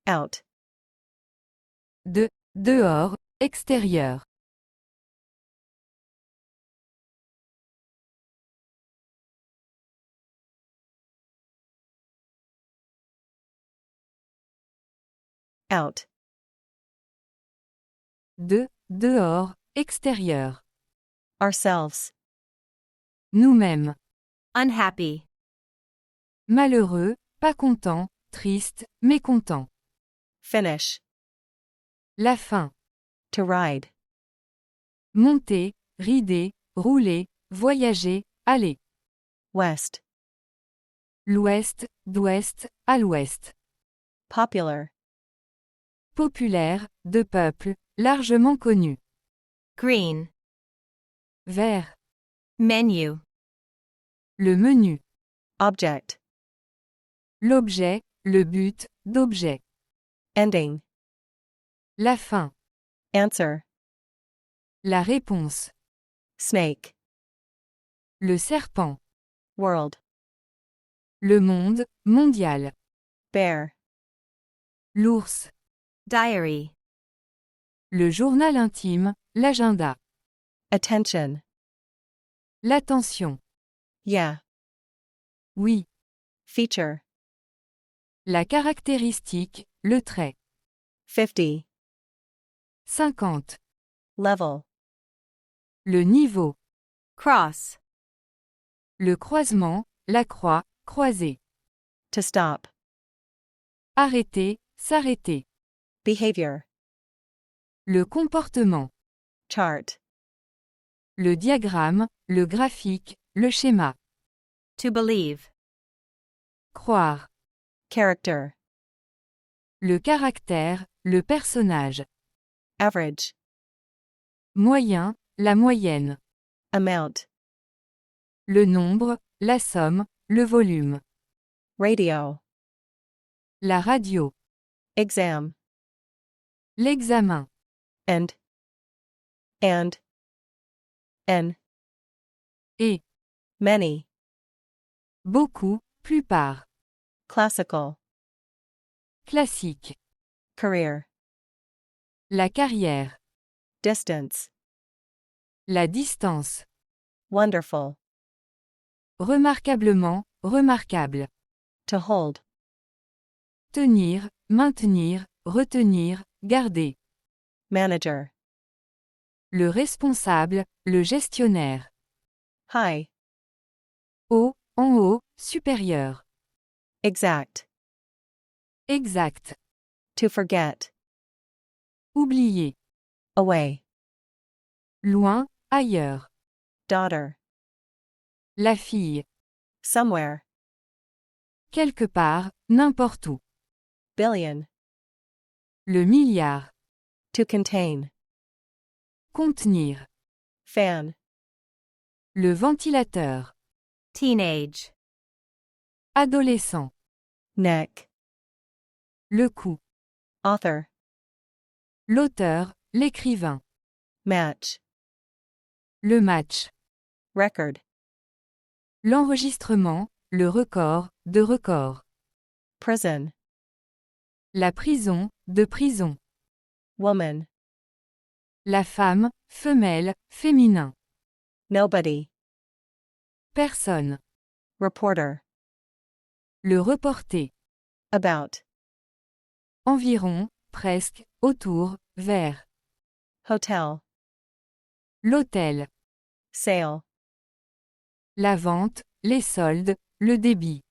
Out. Dehors, extérieur. Out. Dehors, extérieur. Ourselves. Nous-mêmes. Unhappy. Malheureux, pas content, triste, mécontent. Finish. La fin. To ride. Monter, rider, rouler, voyager, aller. West. L'ouest, d'ouest, à l'ouest. Popular. Populaire, de peuple, largement connu. Green. Vert. Menu. Le menu. Object. L'objet, le but, d'objet. Ending. La fin. Answer. La réponse. Snake. Le serpent. World. Le monde, mondial. Bear. L'ours. Diary. Le journal intime, l'agenda. Attention. L'attention. Yeah. Oui. Feature. La caractéristique, le trait. 50. 50. Level. Le niveau. Cross. Le croisement, la croix, croisée. To stop. Arrêter, s'arrêter. Behavior. Le comportement. Chart. Le diagramme, le graphique, le schéma. To believe. Croire. Character. Le caractère, le personnage. Average. Moyen, la moyenne. Amount. Le nombre, la somme, le volume. Radio. La radio. Exam. L'examen. And. And. N. Et. Many. Beaucoup, plupart. Classical. Classique. Career. La carrière. Distance. La distance. Wonderful. Remarquablement, remarquable. To hold. Tenir, maintenir, retenir, garder. Manager. Le responsable, le gestionnaire. High. Haut, en haut, supérieur. Exact. Exact. To forget. Oublier. Away. Loin, ailleurs. Daughter. La fille. Somewhere. Quelque part, n'importe où. Billion. Le milliard. To contain. Contenir. Fan. Le ventilateur. Teenage. Adolescent. Neck. Le cou. Author. L'auteur, l'écrivain. Match. Le match. Record. L'enregistrement, le record, de record. Prison. La prison, de prison. Woman. La femme, femelle, féminin. Nobody. Personne. Reporter. Le reporter. About. Environ, presque, autour, vers. Hotel. L'hôtel. Sale. La vente, les soldes, le débit.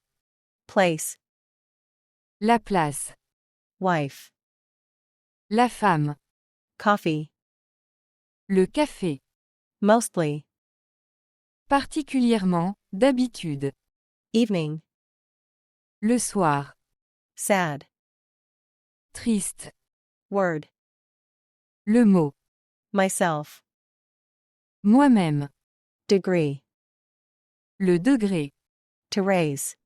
Place. La place. Wife. La femme. Coffee. Le café. Mostly. Particulièrement, d'habitude. Evening. Le soir. Sad. Triste. Word. Le mot. Myself. Moi-même. Degree. Le degré. To raise.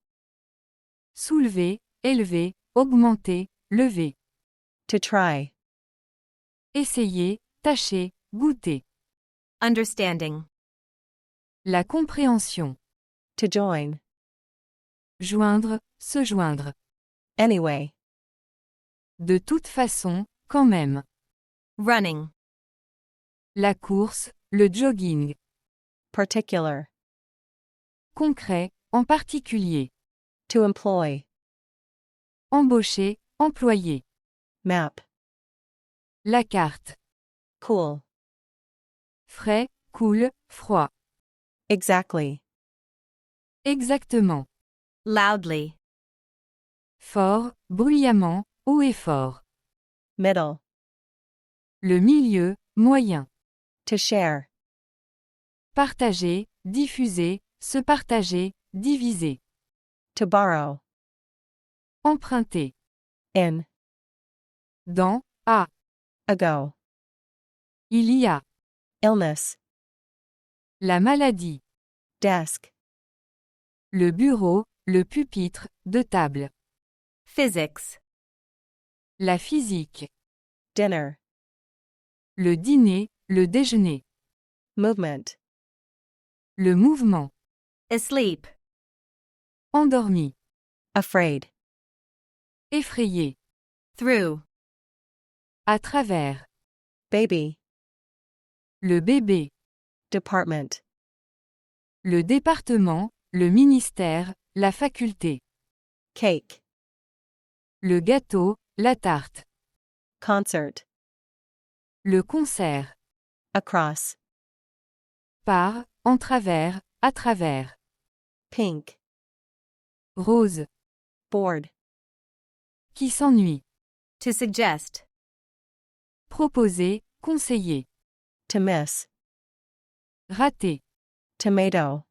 Soulever, élever, augmenter, lever. To try. Essayer, tâcher, goûter. Understanding. La compréhension. To join. Joindre, se joindre. Anyway. De toute façon, quand même. Running. La course, le jogging. Particular. Concret, en particulier. To employ. Embaucher, employé. Map. La carte. Cool. Frais, cool, froid. Exactly. Exactement. Loudly. Fort, bruyamment, haut et fort. Middle. Le milieu, moyen. To share. Partager, diffuser, se partager, diviser. To borrow. Emprunter. In. Dans, à. Ago. Il y a. Illness. La maladie. Desk. Le bureau, le pupitre, de table. Physics. La physique. Dinner. Le dîner, le déjeuner. Movement. Le mouvement. Asleep. Endormi. Afraid. Effrayé. Through. À travers. Baby. Le bébé. Department. Le département, le ministère, la faculté. Cake. Le gâteau, la tarte. Concert. Le concert. Across. Par, en travers, à travers. Pink. Rose. Bored. Qui s'ennuie. To suggest. Proposer, conseiller. To miss. Rater. Tomato.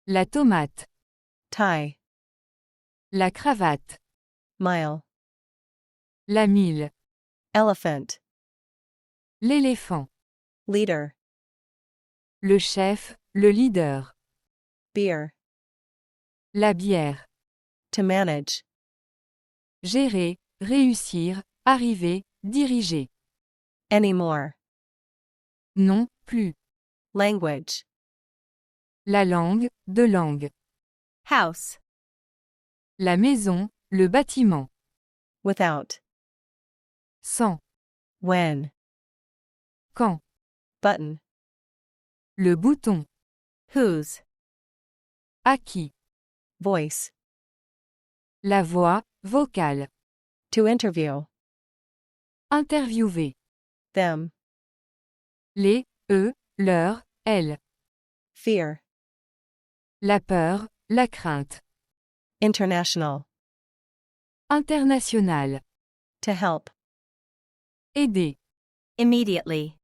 La tomate. Tie. La cravate. Mile. La mille. Elephant. L'éléphant. Leader. Le chef, le leader. Beer. La bière. To manage. Gérer, réussir, arriver, diriger. Anymore. Non, plus. Language. La langue, de langue. House. La maison, le bâtiment. Without. Sans. When. Quand. Button. Le bouton. Whose. À qui. Voice. La voix, vocale. To interview. Interviewer. Them. Les, eux, leur, elles. Fear. La peur, la crainte. International. International. To help. Aider. Immediately.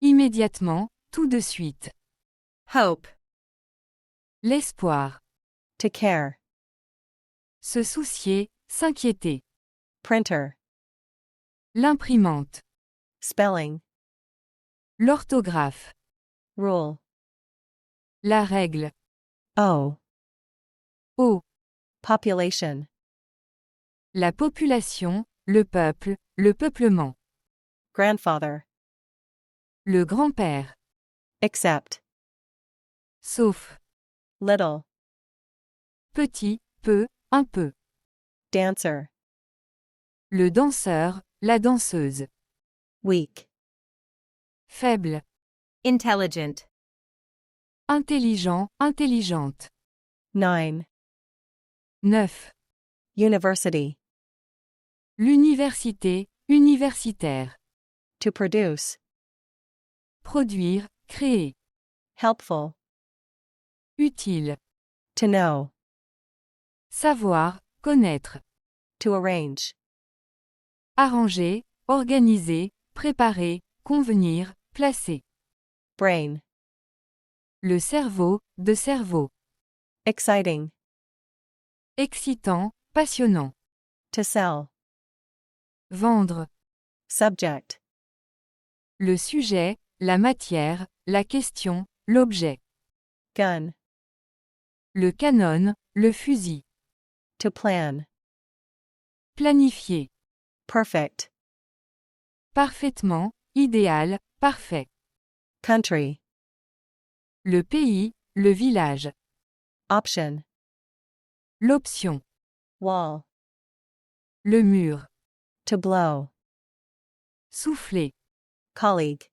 Immédiatement, tout de suite. Hope. L'espoir. To care. Se soucier, s'inquiéter. Printer. L'imprimante. Spelling. L'orthographe. Rule. La règle. O. O. Population. La population, le peuple, le peuplement. Grandfather. Le grand-père. Except. Sauf. Little. Petit, peu, un peu. Dancer. Le danseur, la danseuse. Weak. Faible. Intelligent. Intelligent, intelligente. 9. 9. University. L'université, universitaire. To produce. Produire, créer. Helpful. Utile. To know. Savoir, connaître. To arrange. Arranger, organiser, préparer, convenir, placer. Brain. Le cerveau, de cerveau. Exciting. Excitant, passionnant. To sell. Vendre. Subject. Le sujet, la matière, la question, l'objet. Gun. Le canon, le fusil. To plan. Planifier. Perfect. Parfaitement, idéal, parfait. Country. Le pays, le village. Option. L'option. Wall. le mur, To blow. souffler, Colleague.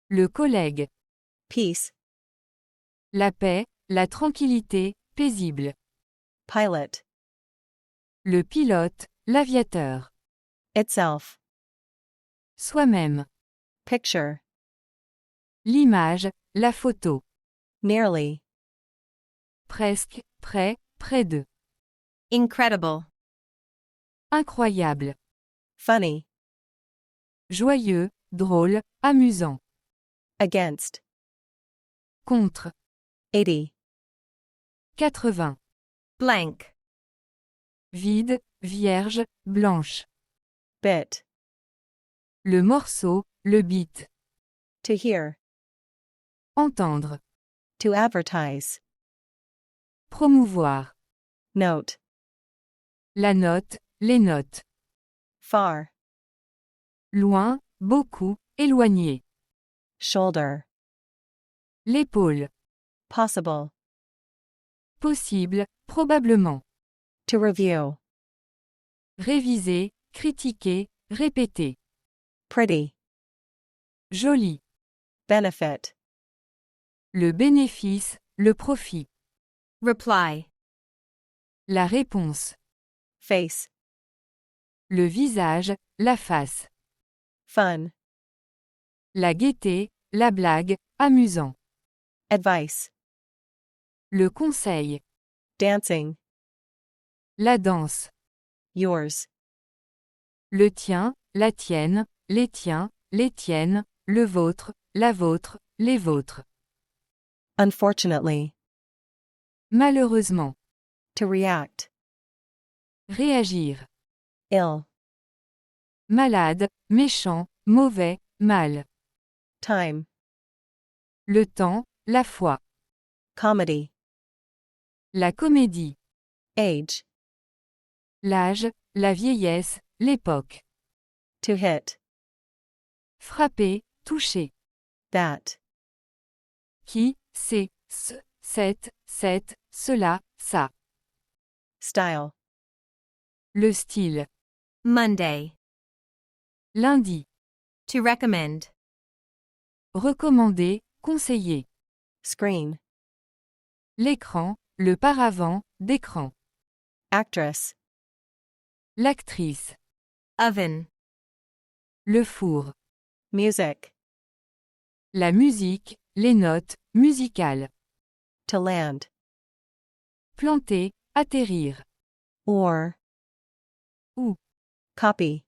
le collègue, Peace. la paix, la tranquillité, paisible, Pilot. le pilote, l'aviateur, Itself. soi-même, Picture. l'image, la photo, Nearly. presque, près, près de, Incredible. incroyable, Funny. joyeux, drôle, amusant, Against. contre, 80. 80, Blank. vide, vierge, blanche, Bit. le morceau, le bit, To hear. entendre, To advertise. promouvoir, Note. la note, les notes, Far. loin, beaucoup, éloigné, Shoulder. l'épaule, Possible. possible, probablement, To review. réviser, critiquer, répéter, Pretty. joli, Benefit. le bénéfice, le profit, Reply. la réponse, Face. le visage, la face, Fun. la gaieté, la blague, amusant, Advice. le conseil, Dancing. la danse, Yours. le tien, la tienne, les tiens, les tiennes, le vôtre, la vôtre, les vôtres. Unfortunately. Malheureusement. To react. Réagir. Ill. Malade, méchant, mauvais, mal. Time. Le temps, la foi. Comedy. La comédie. Age. L'âge, la vieillesse, l'époque. To hit. Frapper, toucher. That. Qui, c'est, ce, cette, cela, ça. Style. Le style. Monday. Lundi. To recommend. Recommander, conseiller. Screen. L'écran, le paravent, d'écran. Actress. L'actrice. Oven. Le four. Music. La musique, les notes, musicales. To land. Planter, atterrir. Or. Ou. Copy.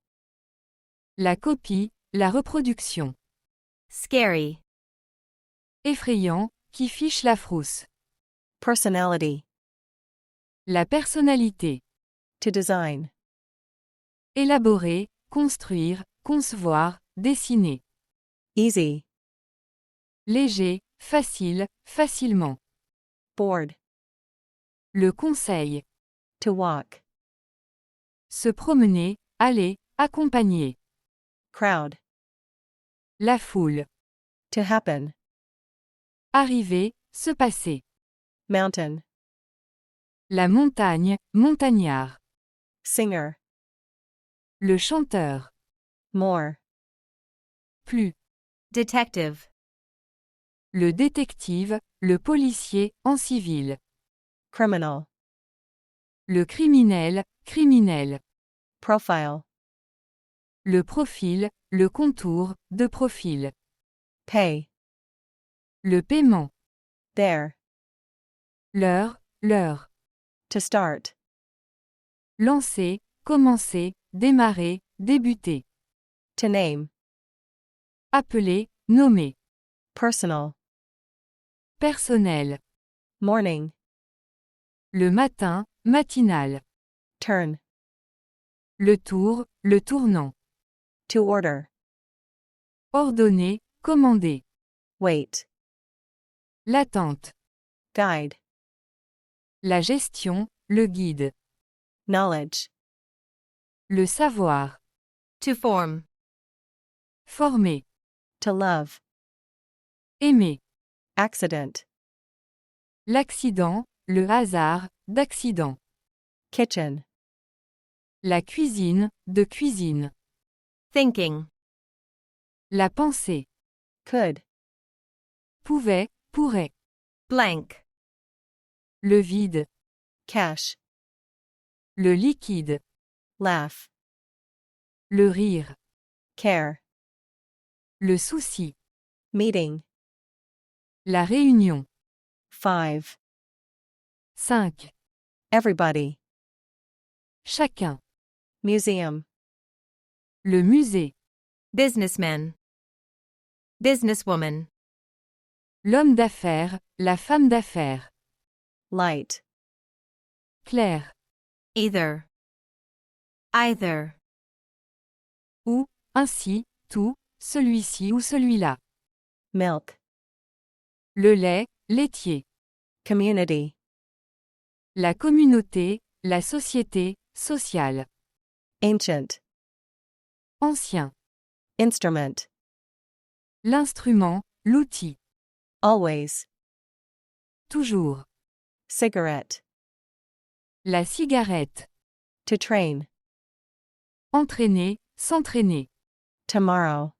La copie, la reproduction. Scary. Effrayant, qui fiche la frousse. Personality. La personnalité. To design. Élaborer, construire, concevoir, dessiner. Easy. Léger, facile, facilement. Board. Le conseil. To walk. Se promener, aller, accompagner. Crowd. La foule. To happen. Arriver, se passer. Mountain. La montagne, montagnard. Singer. Le chanteur. More. Plus. Detective. Le détective, le policier, en civil. Criminal. Le criminel, criminel. Profile. Le profil, le contour, de profil. Pay. Le paiement. There. L'heure. To start. Lancer, commencer, démarrer, débuter. To name. Appeler, nommer. Personal. Personnel. Morning. Le matin, matinal. Turn. Le tour, le tournant. To order. Ordonner, commander. Wait. L'attente. Guide. La gestion, le guide. Knowledge. Le savoir. To form. Former. To love. Aimer. Accident. L'accident, le hasard, d'accident. Kitchen. La cuisine, de cuisine. Thinking. La pensée. Could. Pouvait, pourrait. Blank. Le vide. Cash. Le liquide. Laugh. Le rire. Care. Le souci. Meeting. La réunion. 5. 5. Everybody. Chacun. Museum. Le musée. Businessman. Businesswoman. L'homme d'affaires, la femme d'affaires. Light. Clair. Either. Either. Ou, ainsi, tout, celui-ci ou celui-là. Milk. Le lait, laitier. Community. La communauté, la société, sociale. Ancient. Ancien. Instrument. L'instrument, l'outil. Always. Toujours. Cigarette. La cigarette. To train. Entraîner, s'entraîner. Tomorrow.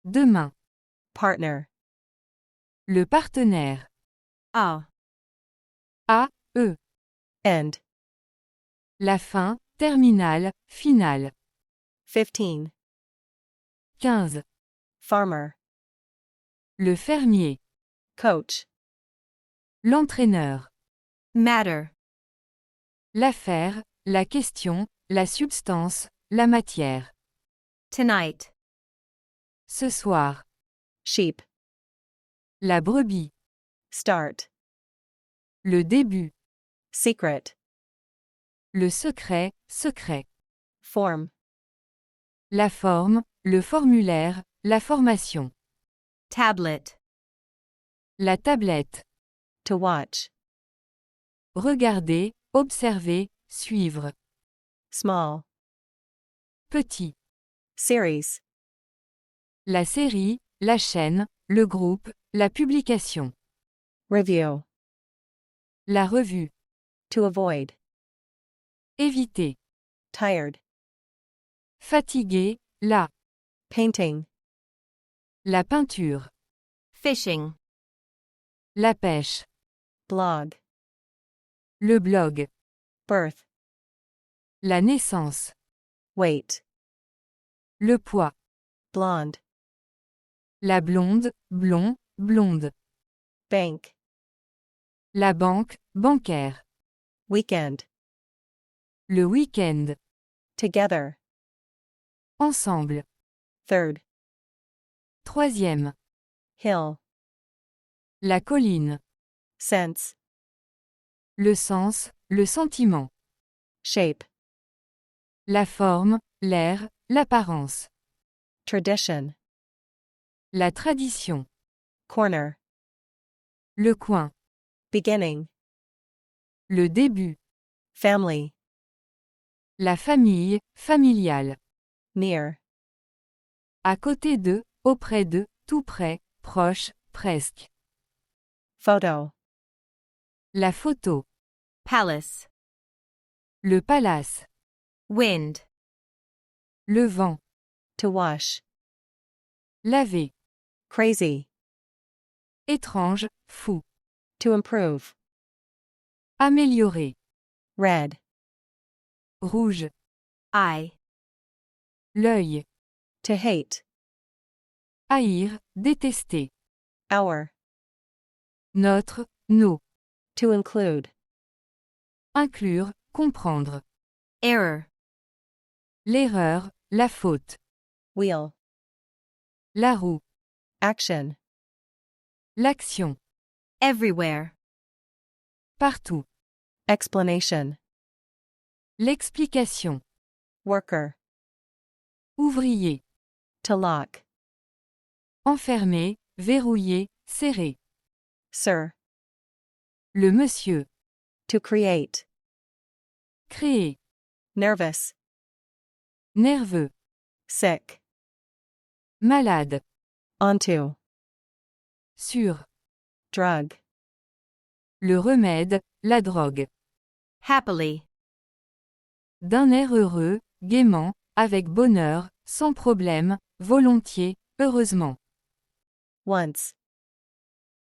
Demain. Partner. Le partenaire. Ah. A, E. End. La fin, terminale, finale. 15. 15. Farmer. Le fermier. Coach. L'entraîneur. Matter. L'affaire, la question, la substance, la matière. Tonight. Ce soir. Sheep. La brebis. Start. Le début. Secret. Le secret, secret. Form. La forme, le formulaire, la formation. Tablet. La tablette. To watch. Regarder, observer, suivre. Small. Petit. Series. La série, la chaîne, le groupe, la publication. Review. La revue. To avoid. Éviter. Tired. Fatigué, la. Painting. La peinture. Fishing. La pêche. Blog. Le blog. Birth. La naissance. Weight. Le poids. Blonde. La blonde, blond, blonde. Bank. La banque, bancaire. Weekend. Le week-end. Together. Ensemble. Third. Troisième. Hill. La colline. Sense. Le sens, le sentiment. Shape. La forme, l'air, l'apparence. Tradition. La tradition. Corner. Le coin. Beginning. Le début. Family. La famille, familiale. Near. À côté de, auprès de, tout près, proche, presque. Photo. La photo. Palace. Le palace. Wind. Le vent. To wash. Laver. Crazy. Étrange, fou. To improve. Améliorer. Red. Rouge. Eye. L'œil. To hate. Haïr, détester. Our. Notre, nos. To include. Inclure, comprendre. Error. L'erreur, la faute. Wheel. La roue. Action. L'action. Everywhere. Partout. Explanation. L'explication. Worker. Ouvrier. To lock. Enfermé, verrouillé, serré. Sir. Le monsieur. To create. Créer. Nervous. Nerveux. Sick. Malade. Onto. Sur. Drug. Le remède, la drogue. Happily. d'un air heureux, gaiement, avec bonheur, sans problème, volontiers, heureusement. Once.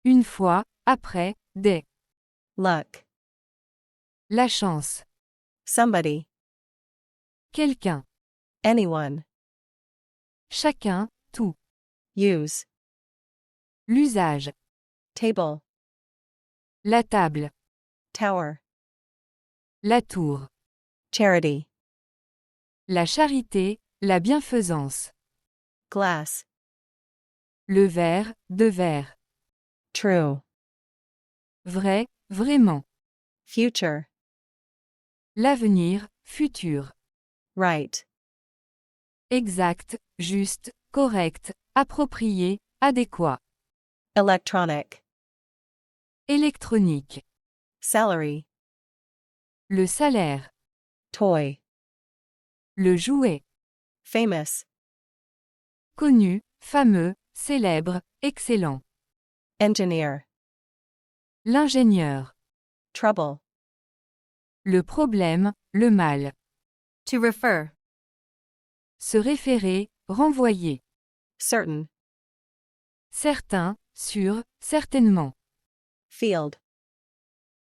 Une fois, après, des. Luck. La chance. Somebody. Quelqu'un. Anyone. Chacun, tout. Use. L'usage. Table. La table. Tower. La tour. Charity. La charité, la bienfaisance. Glass. Le verre, de verre. True. Vrai, vraiment. Future. L'avenir, futur. Right. Exact, juste, correct, approprié, adéquat. Electronic. Électronique. Salary. Le salaire. Toy. Le jouet. Famous. Connu, fameux, célèbre, excellent. Engineer. L'ingénieur. Trouble. Le problème, le mal. To refer. Se référer, renvoyer. Certain. Certain, sûr, certainement. Field.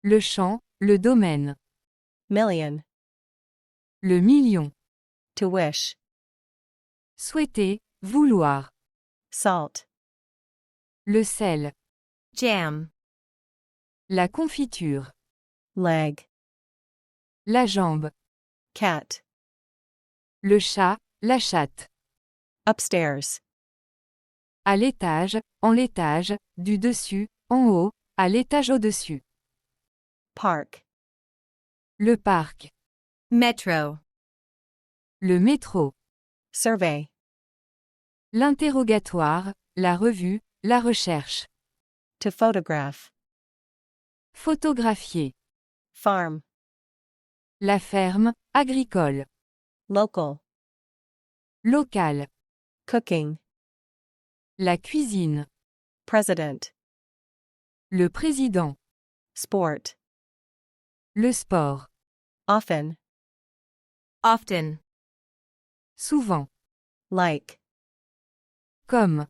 Le champ, le domaine. Million. Le million. To wish. Souhaiter, vouloir. Salt. Le sel. Jam. La confiture. Leg. La jambe. Cat. Le chat, la chatte. Upstairs. À l'étage, en l'étage, du dessus, en haut, à l'étage au-dessus. Park. Le parc. Metro. Le métro. Survey. L'interrogatoire, la revue, la recherche. To photograph. Photographier. Farm. La ferme, agricole. Local. Local. Cooking. La cuisine. President. Le président. Sport. Le sport. Often. Often. Souvent. Like. Comme.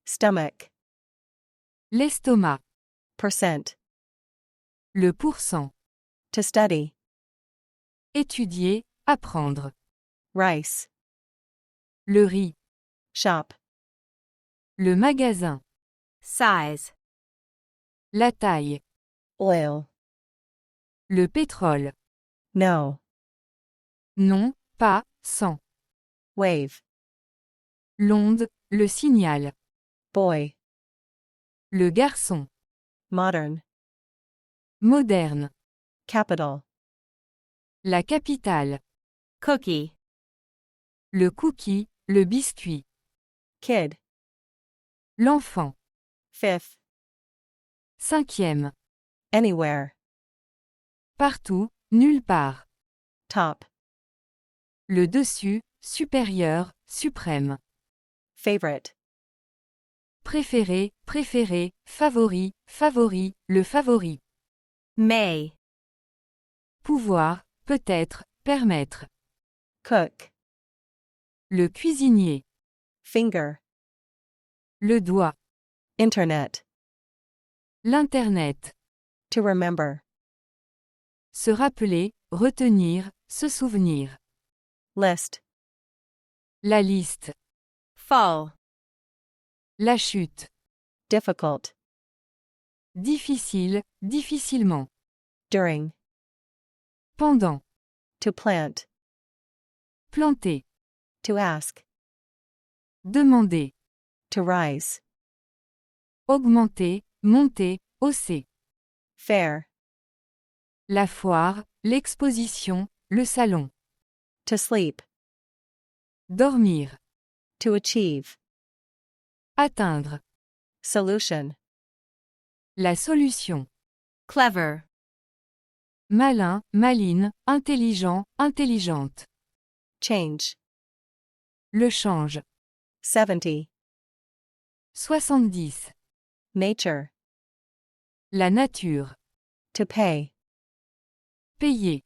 Stomach. L'estomac. Percent. Le pourcent. To study. Étudier, apprendre. Rice. Le riz. Shop. Le magasin. Size. La taille. Oil. Le pétrole. No. Non, pas, sans. Wave. L'onde, le signal. Boy. Le garçon. Modern. Moderne. Capital. La capitale. Cookie. Le cookie, le biscuit. Kid. L'enfant. Fifth. Cinquième. Anywhere. Partout, nulle part. Top. Le dessus, supérieur, suprême. Favorite. Préféré, préféré, favori, favori, le favori. May. Pouvoir, peut-être, permettre. Cook. Le cuisinier. Finger. Le doigt. Internet. L'Internet. To remember. Se rappeler, retenir, se souvenir. List. La liste. Fall. La chute. Difficult. Difficile, difficilement. During. Pendant. To plant. Planter. To ask. Demander. To rise. Augmenter, monter, hausser. Fair. La foire, l'exposition, le salon. To sleep. Dormir. To achieve. Atteindre. Solution. La solution. Clever. Malin, maline, intelligent, intelligente. Change. Le change. 70. 70. Nature. La nature. To pay. Payer.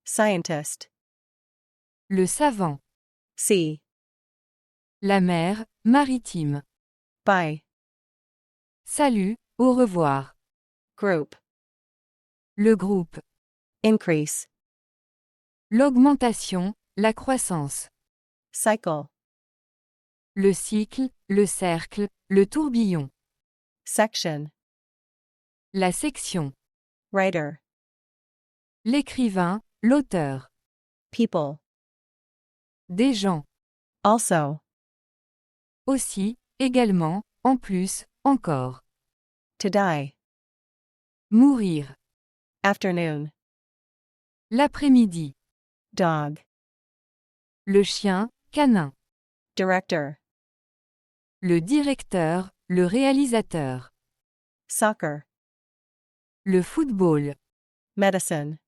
Scientist. Le savant. Sea. La mer, maritime. By. Salut, au revoir. Group. Le groupe. Increase. L'augmentation, la croissance. Cycle. Le cycle, le cercle, le tourbillon. Section. La section. Writer. L'écrivain, l'auteur. People. Des gens. Also. Aussi, également, en plus, encore. To die. Mourir. Afternoon. L'après-midi. Dog. Le chien, canin. Director. Le directeur, le réalisateur. Soccer. Le football. Medicine.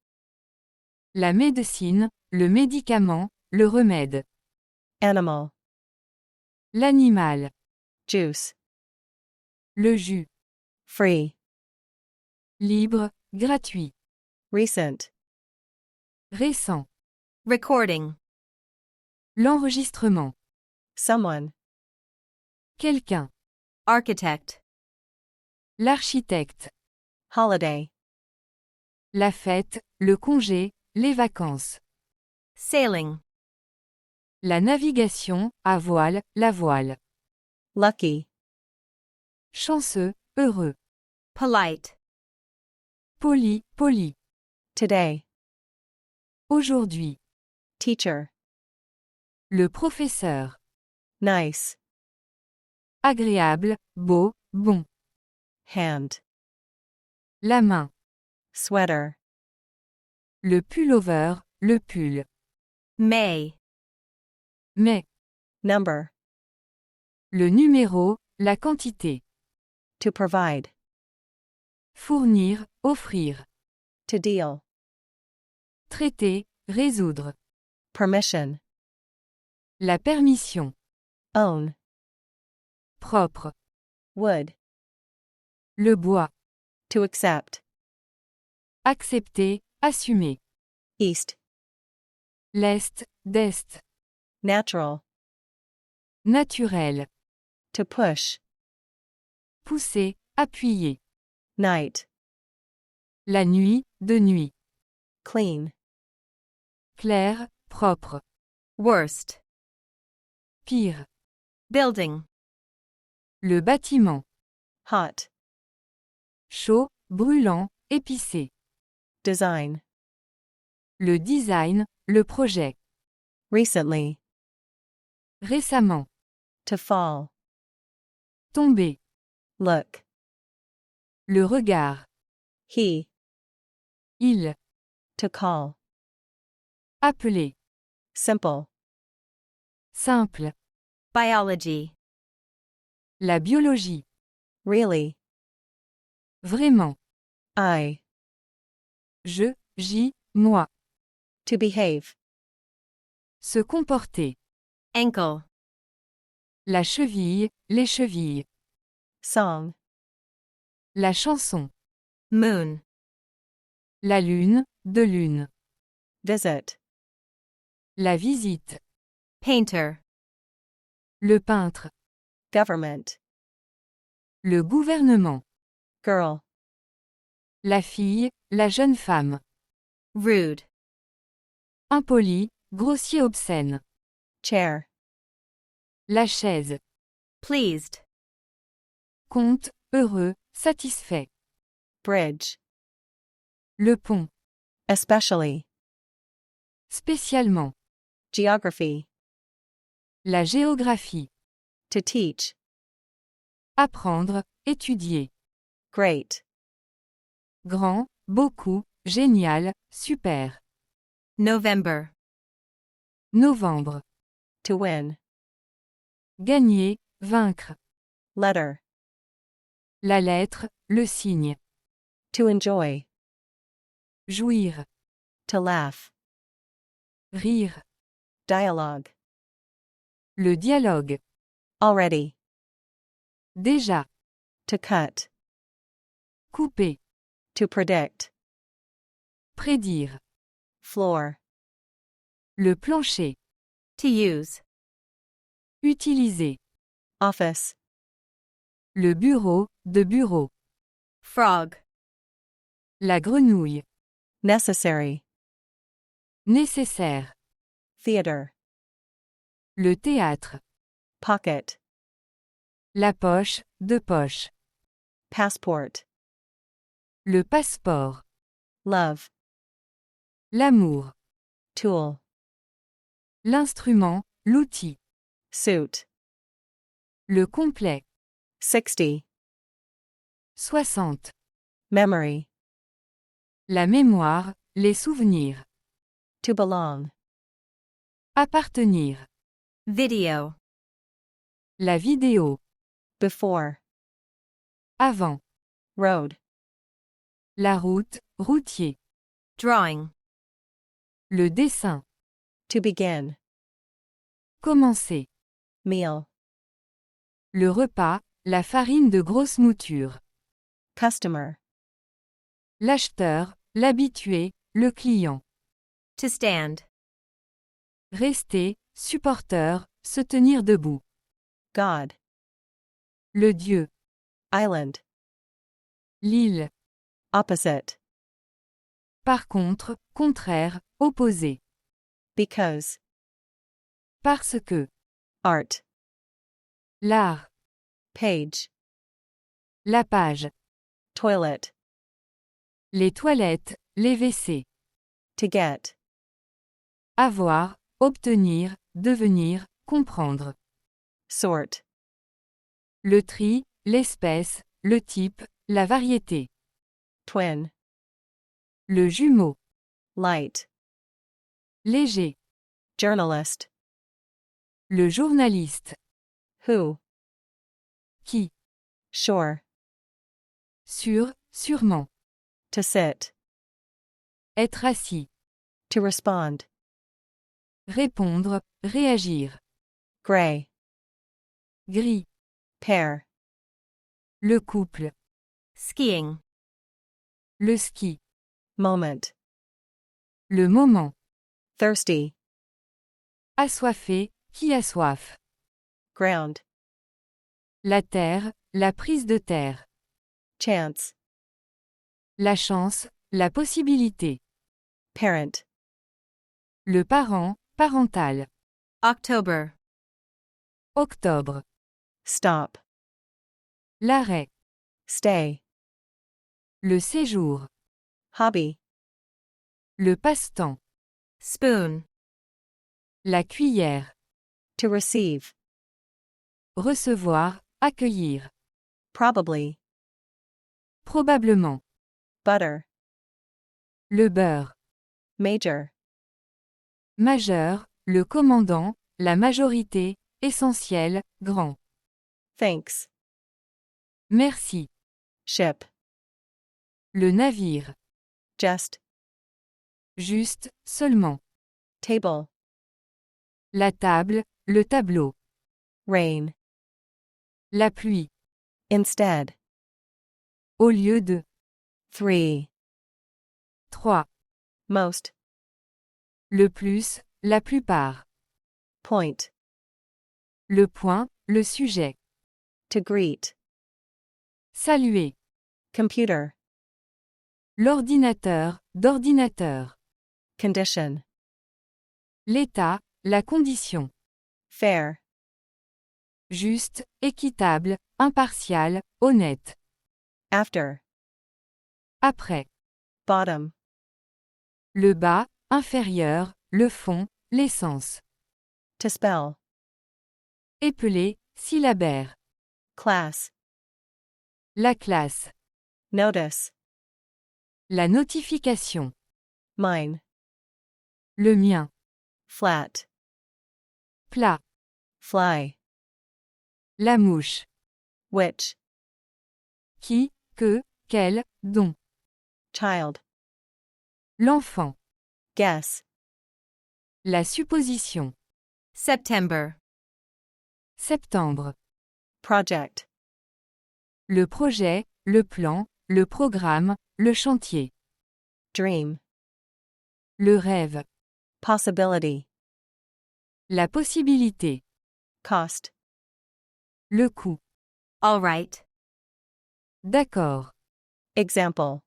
La médecine, le médicament, le remède. Animal. L'animal. Juice. Le jus. Free. Libre, gratuit. Recent. Récent. Recording. L'enregistrement. Someone. Quelqu'un. Architect. L'architecte. Holiday. La fête, le congé, les vacances. Sailing. La navigation, à voile, la voile. Lucky. Chanceux, heureux. Polite. Poli, poli. Today. Aujourd'hui. Teacher. Le professeur. Nice. Agréable, beau, bon. Hand. La main. Sweater. Le pullover, le pull. May. Mais. Number. Le numéro, la quantité. To provide. Fournir, offrir. To deal. Traiter, résoudre. Permission. La permission. Own. Propre. Wood. Le bois. To accept. Accepter, assumer. East. L'est, d'est. Natural. Naturel. To push. Pousser, appuyer. Night. La nuit, de nuit. Clean. Clair, propre. Worst. Pire. Building. Le bâtiment. Hot. Chaud, brûlant, épicé. Design. Le design, le projet. Recently. Récemment. To fall. Tomber. Look. Le regard. He. Il. To call. Appeler. Simple. Simple. Biology. La biologie. Really. Vraiment. I. Je, j'y, moi. To behave. Se comporter. Ankle. La cheville, les chevilles. Song. La chanson. Moon. La lune, de lune. Visit. La visite. Painter. Le peintre. Government. Le gouvernement. Girl. La fille, la jeune femme. Rude. Impoli, grossier obscène. Chair. La chaise. Pleased. Conte, heureux, satisfait. Bridge. Le pont. Especially. Spécialement. Geography. La géographie. To teach. Apprendre, étudier. Great. Grand, beaucoup, génial, super. November. Novembre. To win. Gagner, vaincre. Letter. La lettre, le signe. To enjoy. Jouir. To laugh. Rire. Dialogue. Le dialogue. Already. Déjà. To cut. Couper. To predict. Prédire. Floor. Le plancher. To use. Utiliser. Office. Le bureau, de bureau. Frog. La grenouille. Necessary. Nécessaire. Theater. Le théâtre. Pocket. La poche, de poche. Passport. Le passeport. Love. L'amour. Tool. L'instrument, l'outil. Suit. Le complet. 60. 60. Memory. La mémoire, les souvenirs. To belong. Appartenir. Video. La vidéo. Before. Avant. Road. La route, routier. Drawing. Le dessin. To begin. Commencer. Meal. Le repas, la farine de grosse mouture. Customer. L'acheteur, l'habitué, le client. To stand. Rester, supporteur, se tenir debout. God. Le dieu. Island. L'île. Opposite. Par contre, contraire, opposé. Because. Parce que. Art. L'art. Page. La page. Toilet. Les toilettes, les WC. To get. Avoir, obtenir, devenir, comprendre. Sort. Le tri, l'espèce, le type, la variété. Twin. Le jumeau. Light. Léger. Journalist. Le journaliste. Who. Qui. Sure. Sûr, sûrement. To sit. Être assis. To respond. Répondre, réagir. Gray. Gris. Pair. Le couple. Skiing. Le ski. Moment. Le moment. Thirsty. Assoiffé, qui a soif. Ground. La terre, la prise de terre. Chance. La chance, la possibilité. Parent. Le parent, parental. October. Octobre. Stop. L'arrêt. Stay. Le séjour. Hobby. Le passe-temps. Spoon. La cuillère. To receive. Recevoir, accueillir. Probably. Probablement. Butter. Le beurre. Major. Majeur, le commandant, la majorité, essentiel, grand. Thanks. Merci. Ship. Le navire. Just. Juste, seulement. Table. La table, le tableau. Rain. La pluie. Instead. Au lieu de. 3. 3. Most. Le plus, la plupart. Point. Le point, le sujet. To greet. Saluer. Computer. L'ordinateur, d'ordinateur. Condition. L'état, la condition. Fair. Juste, équitable, impartial, honnête. After. Après. Bottom. Le bas, inférieur, le fond, l'essence. To spell. Épeler, syllabaire. Class. La classe. Notice. La notification. Mine. Le mien. Flat. Plat. Fly. La mouche. Which. Qui, que, quel, dont. Child. L'enfant. Guess. La supposition. September. Septembre. Project. Le projet, le plan, le programme, le chantier. Dream. Le rêve. Possibility. La possibilité. Cost. Le coût. All right. D'accord. Example.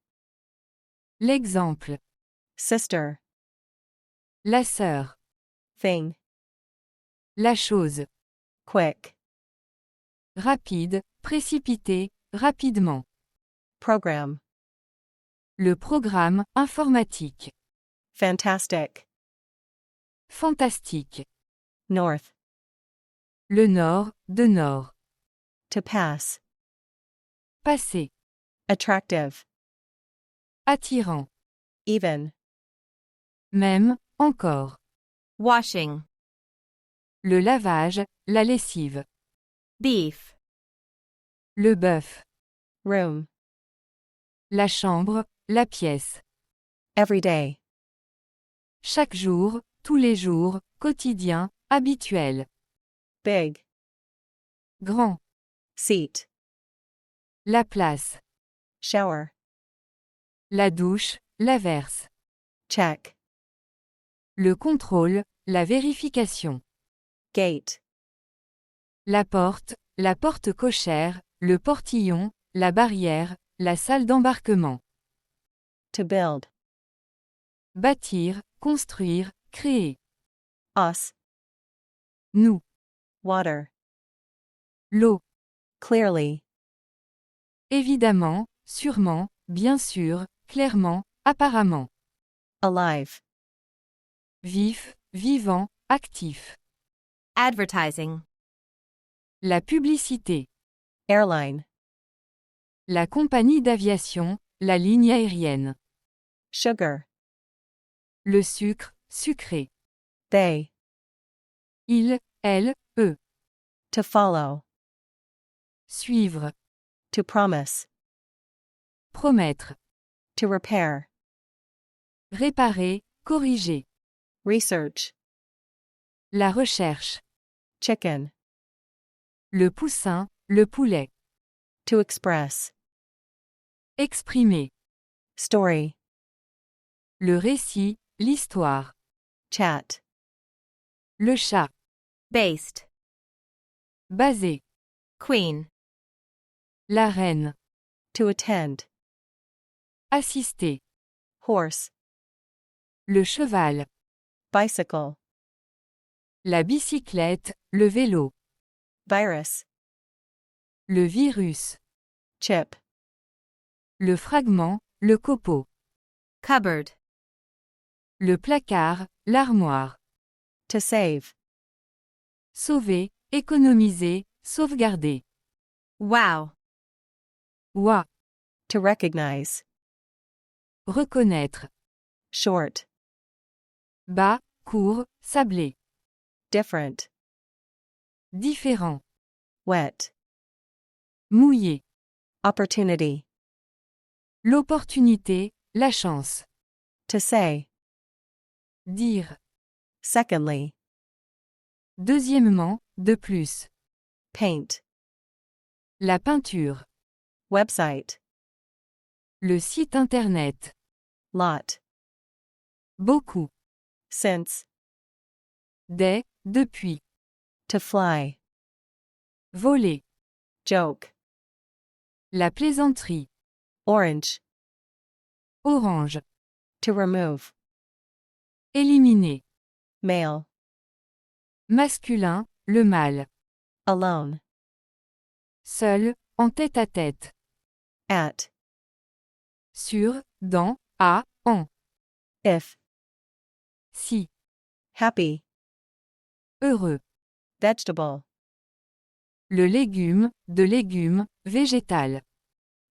L'exemple. Sister. La sœur. Thing. La chose. Quick. Rapide, précipité, rapidement. Program. Le programme informatique. Fantastic. Fantastique. North. Le nord, de nord. To pass. Passé. Attractive. Attirant. Even. Même, encore. Washing. Le lavage, la lessive. Beef. Le bœuf. Room. La chambre, la pièce. Every day. Chaque jour, tous les jours, quotidien, habituel. Big. Grand. Seat. La place. Shower. La douche, l'averse. Check. Le contrôle, la vérification. Gate. La porte cochère, le portillon, la barrière, la salle d'embarquement. To build. Bâtir, construire, créer. Us. Nous. Water. L'eau. Clearly. Évidemment, sûrement, bien sûr, clairement, apparemment. Alive. Vif, vivant, actif. Advertising. La publicité. Airline. La compagnie d'aviation, la ligne aérienne. Sugar. Le sucre, sucré. They. Il, elle, eux. To follow. Suivre. To promise. Promettre. To repair. Réparer, corriger. Research. La recherche. Chicken. Le poussin, le poulet. To express. Exprimer. Story. Le récit, l'histoire. Chat. Le chat. Based. Basé. Queen. La reine. To attend. Assister. Horse. Le cheval. Bicycle. La bicyclette, le vélo. Virus. Le virus. Chip. Le fragment, le copeau. Cupboard. Le placard, l'armoire. To save. Sauver, économiser, sauvegarder. Wow. Ouah. To recognize. Reconnaître. Short. Bas, court, sablé. Different. Différent. Wet. Mouillé. Opportunity. L'opportunité, la chance. To say. Dire. Secondly. Deuxièmement, de plus. Paint. La peinture. Website. Le site internet. Lot. Beaucoup. Since. Des, depuis. To fly. Voler. Joke. La plaisanterie. Orange. Orange. To remove. Éliminer. Male. Masculin, le mâle. Alone. Seul, en tête à tête. At. Sur, dans, à, en. If. Si. Happy. Heureux. Vegetable. Le légume, de légumes, végétal.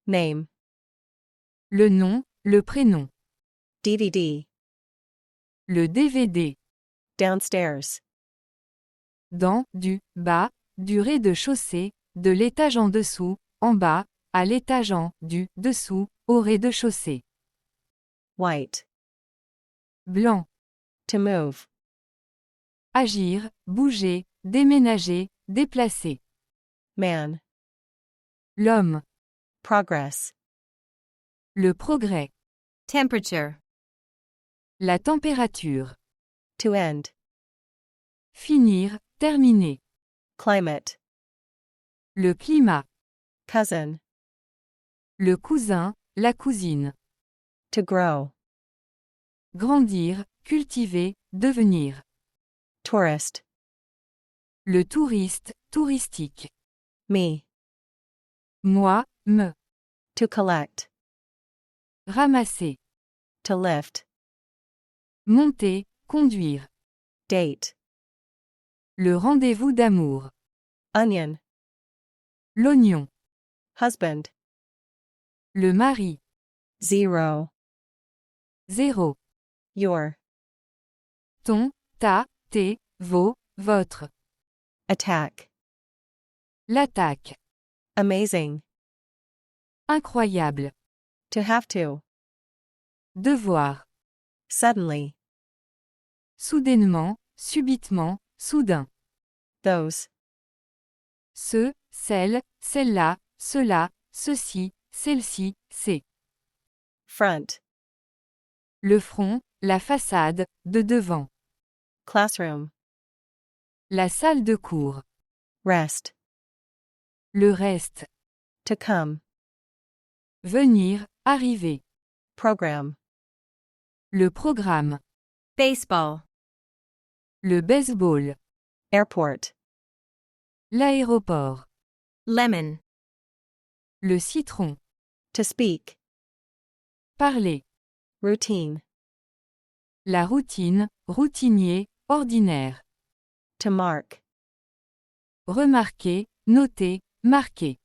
Name. Le nom, le prénom. DVD. Le DVD. Downstairs. Dans, du, bas, du rez-de-chaussée, de l'étage en dessous, en bas, à l'étage en, du, dessous, au rez-de-chaussée. White. Blanc. To move. Agir, bouger, déménager, déplacer. Man. L'homme. Progress. Le progrès. Temperature. La température. To end. Finir, terminer. Climate. Le climat. Cousin. Le cousin, la cousine. To grow. Grandir, cultiver, devenir. Tourist. Le touriste, touristique. Me. Moi, me. To collect. Ramasser. To lift. Monter, conduire. Date. Le rendez-vous d'amour. Onion. L'oignon. Husband. Le mari. Zero. 0. Your. Ton, ta, tes, vos, votre. Attack. L'attaque. Amazing. Incroyable. To have to. Devoir. Suddenly. Soudainement, subitement, soudain. Those. Ce, celle, celle-là, cela, ceci, celle-ci, c'est. Front. Le front, la façade, de devant. Classroom. La salle de cours. Rest. Le reste. To come. Venir, arriver. Program. Le programme. Baseball. Le baseball. Airport. L'aéroport. Lemon. Le citron. To speak. Parler. Routine. La routine, routinier, ordinaire. To mark. Remarquer, noter, marquer.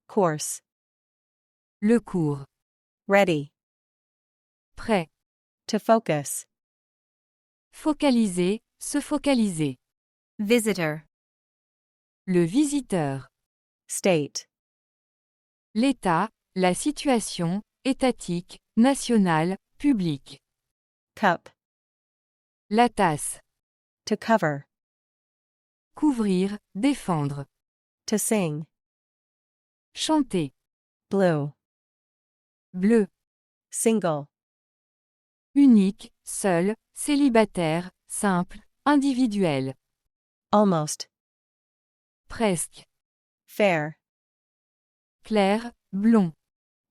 Course. Le cours. Ready. Prêt. To focus. Focaliser, se focaliser. Visitor. Le visiteur. State. L'état, la situation, étatique, nationale, publique. Cup. La tasse. To cover. Couvrir, défendre. To sing. Chanter. Blue. Bleu. Single. Unique, seul, célibataire, simple, individuel. Almost. Presque. Fair. Clair, blond.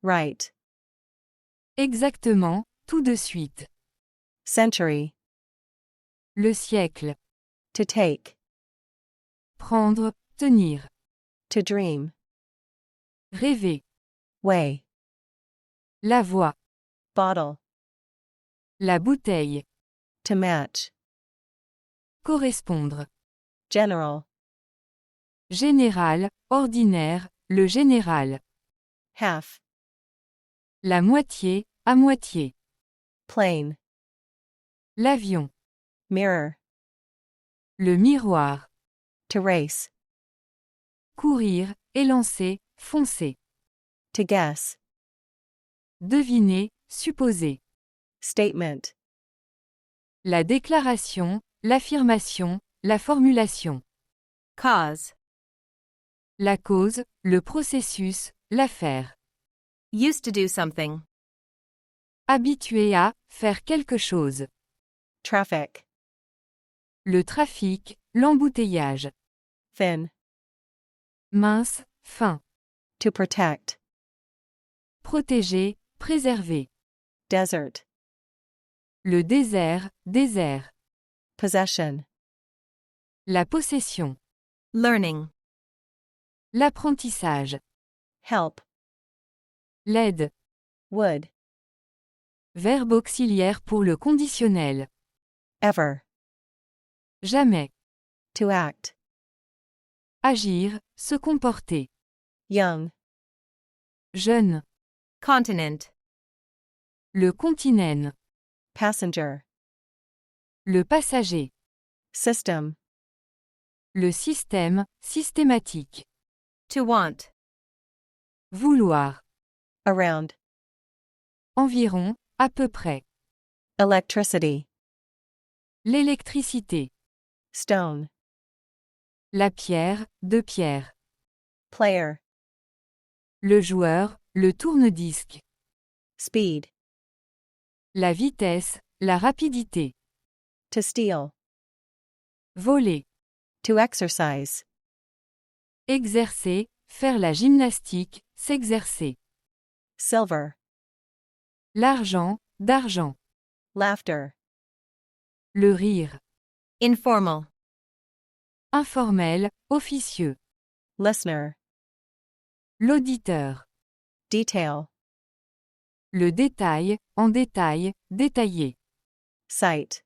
Right. Exactement, tout de suite. Century. Le siècle. To take. Prendre, tenir. To dream. Rêver. Way. La voix. Bottle. La bouteille. To match. Correspondre. General. Général, ordinaire, le général. Half. La moitié, à moitié. Plane. L'avion. Mirror. Le miroir. To race. Courir, élancer, foncer. To guess. Deviner, supposer. Statement. La déclaration, l'affirmation, la formulation. Cause. La cause, le processus, l'affaire. Used to do something. Habitué à faire quelque chose. Traffic. Le trafic, l'embouteillage. Thin. Mince, fin. To protect. Protéger, préserver. Desert. Le désert, désert. Possession. La possession. Learning. L'apprentissage. Help. L'aide. Would. Verbe auxiliaire pour le conditionnel. Ever. Jamais. To act. Agir, se comporter. Young. Jeune. Continent. Le continent. Passenger. Le passager. System. Le système, systématique. To want. Vouloir. Around. Environ, à peu près. Electricity. L'électricité. Stone. La pierre, de pierre. Player. Le joueur, le tourne-disque. Speed. La vitesse, la rapidité. To steal. voler, To exercise. exercer, faire la gymnastique, s'exercer. Silver. L'argent, d'argent. Laughter. Le rire. Informal. Informel, officieux. Listener. L'auditeur. Detail. Le détail, en détail, détaillé. Site.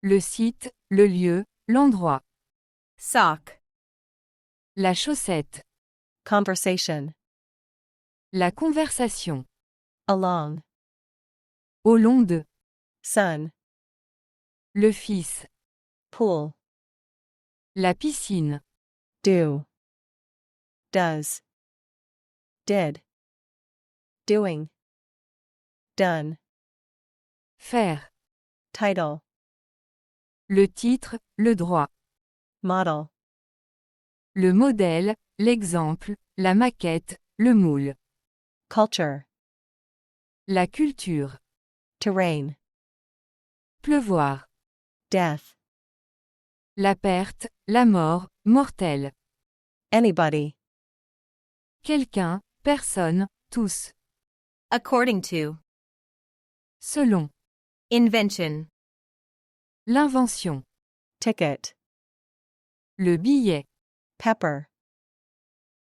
Le site, le lieu, l'endroit. Sock. La chaussette. Conversation. La conversation. Along. Au long de. Son. Le fils. Pool. La piscine. Do. Does. Did. Doing. Done. Faire. Title. Le titre, le droit. Model. Le modèle, l'exemple, la maquette, le moule. Culture. La culture. To rain. Pleuvoir. Death. La perte, la mort, mortelle. Anybody. Quelqu'un, personne, tous. According to. Selon. Invention. L'invention. Ticket. Le billet. Pepper.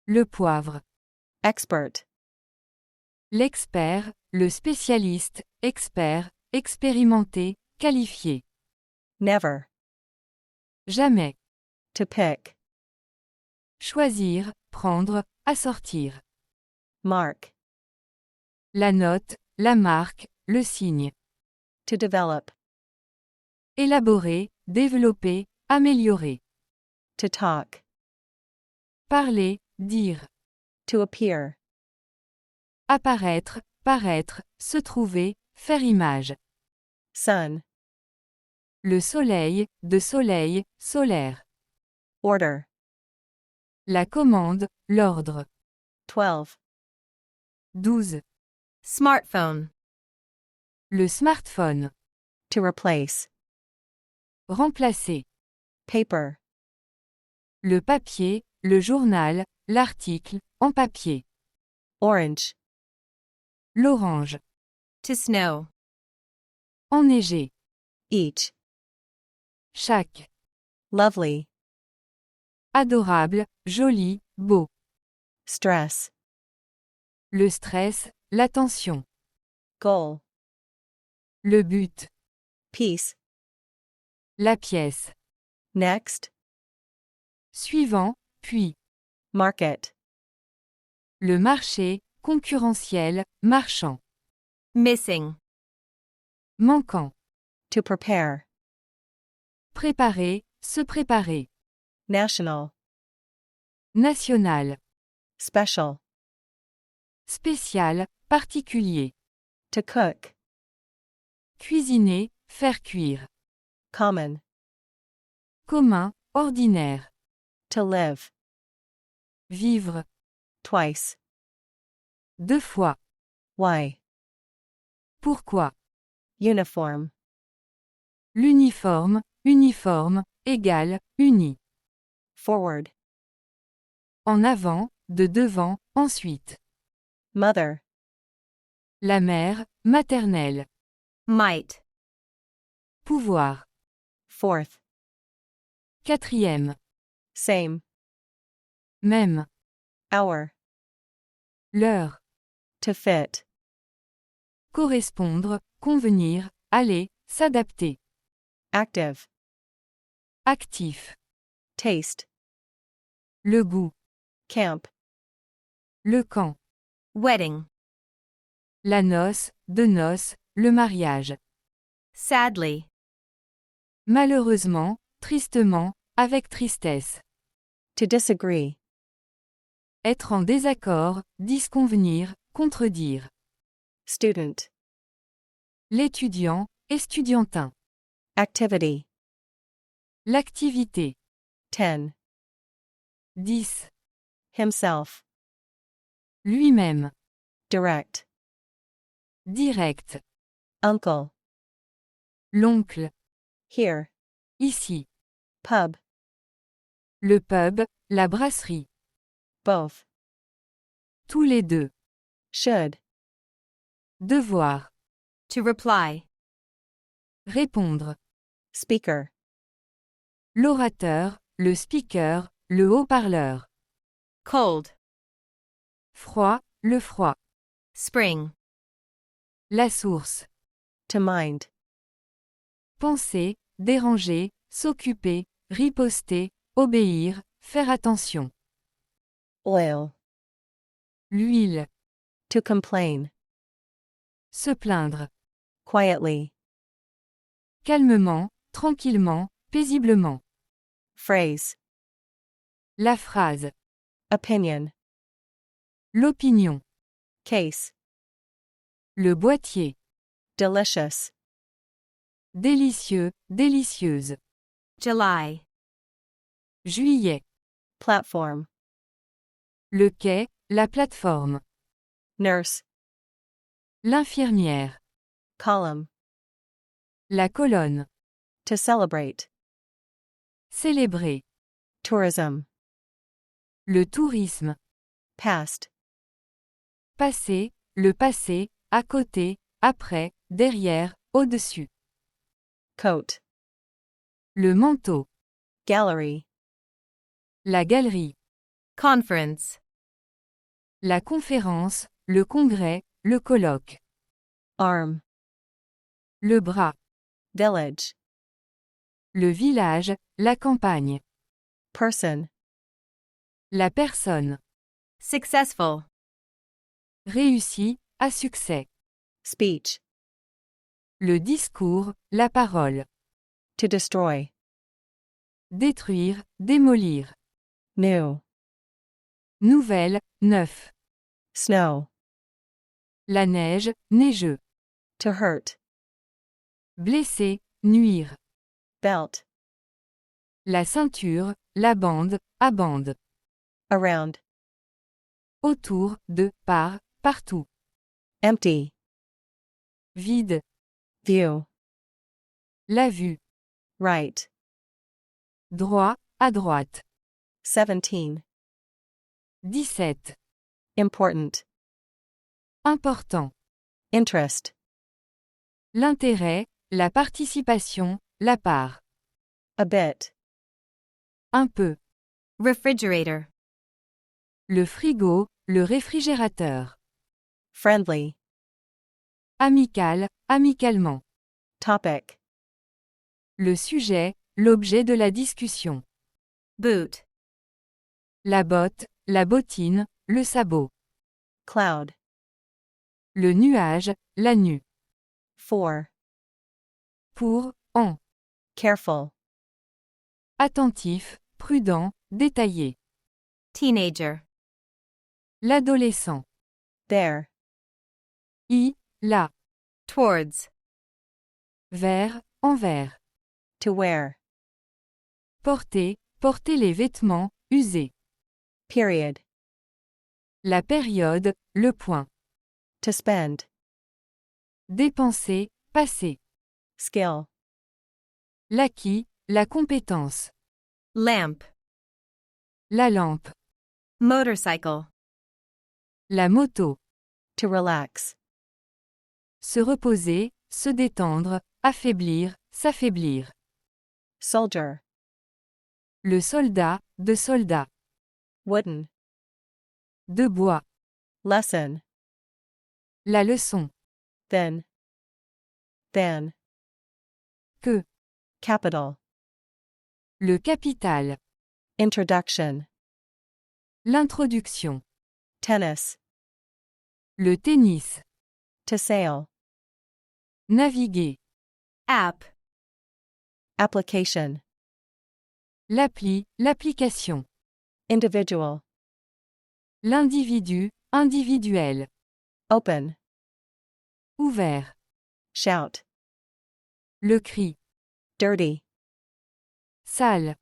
Le poivre. Expert. L'expert, le spécialiste, expert, expérimenté, qualifié. Never. Jamais. To pick. Choisir, prendre, assortir. Mark. La note, la marque, le signe. To develop. Élaborer, développer, améliorer. To talk. Parler, dire. To appear. Apparaître, paraître, se trouver, faire image. Sun. Le soleil, de soleil, solaire. Order. La commande, l'ordre. 12. 12. Smartphone. Le smartphone. To replace. Remplacer. Paper. Le papier, le journal, l'article, en papier. Orange. L'orange. To snow. Enneigé. Each. Chaque. Lovely. Adorable, joli, beau. Stress. Le stress, l'attention. Goal. Le but. Piece. La pièce. Next. Suivant, puis. Market. Le marché, concurrentiel, marchand. Missing. Manquant. To prepare. Préparer, se préparer. National. National. Special. Spécial, particulier. To cook. Cuisiner, faire cuire. Common. Commun, ordinaire. To live. Vivre. Twice. 2 fois. Why. Pourquoi. Uniform. L'uniforme, uniforme, égal, uni. Forward. En avant, de devant, ensuite. Mother. La mère, maternelle. Might. Pouvoir. Fourth. 4e. Same. Même. Hour. L'heure. To fit. Correspondre, convenir, aller, s'adapter. Active. Actif. Taste. Le goût. Camp. Le camp. Wedding. La noce, de noces, le mariage. Sadly. Malheureusement, tristement, avec tristesse. To disagree. Être en désaccord, disconvenir, contredire. Student. L'étudiant, estudiantin. Activity. L'activité. 10. 10. Himself. Lui-même. Direct. Direct. Uncle. L'oncle. Here. Ici. Pub. Le pub, la brasserie. Both. Tous les deux. Should. Devoir. To reply. Répondre. Speaker. L'orateur, le speaker, le haut-parleur. Cold. Froid, le froid. Spring. La source. To mind. Penser, déranger, s'occuper, riposter, obéir, faire attention. Oil. L'huile. To complain. Se plaindre. Quietly. Calmement, tranquillement, paisiblement. Phrase. La phrase. Opinion. L'opinion. Case. Le boîtier. Delicious. Délicieux, délicieuse. July. Juillet. Platform. Le quai, la plateforme. Nurse. L'infirmière. Column. La colonne. To celebrate. Célébrer. Tourism. Le tourisme. Past. Passé, le passé, à côté, après, derrière, au-dessus. Coat. Le manteau. Gallery. La galerie. Conference. La conférence, le congrès, le colloque. Arm. Le bras. Village. Le village, la campagne. Person. La personne. Successful. Réussi, à succès. Speech. Le discours, la parole. To destroy. Détruire, démolir. New. Nouvelle, neuf. Snow. La neige, neigeux. To hurt. Blesser, nuire. Belt. La ceinture, la bande, à bande. Around. Autour, de, par, partout. Empty. Vide. View. La vue. Right. Droit, à droite. 17. 17. Important. Important. Interest. L'intérêt, la participation, la part. A bit. Un peu. Refrigerator. Le frigo, le réfrigérateur. Friendly. Amical, amicalement. Topic. Le sujet, l'objet de la discussion. Boot. La botte, la bottine, le sabot. Cloud. Le nuage, la nue. For. Pour, en. Careful. Attentif, prudent, détaillé. Teenager. L'adolescent. There. Là. Towards. Vers, envers. To wear. Porter, porter les vêtements, usés. Period. La période, le point. To spend. Dépenser, passer. Skill. L'acquis, la compétence. Lamp. La lampe. Motorcycle. La moto. To relax. Se reposer, se détendre, affaiblir, s'affaiblir. Soldier. Le soldat, de soldat. Wooden. De bois. Lesson. La leçon. Then. Then. Que. Capital. Le capital. Introduction. L'introduction. Tennis. Le tennis. To sail. Naviguer. App. Application. L'appli, l'application. Individual. L'individu, individuel. Open. Ouvert. Shout. Le cri. Dirty. Sale.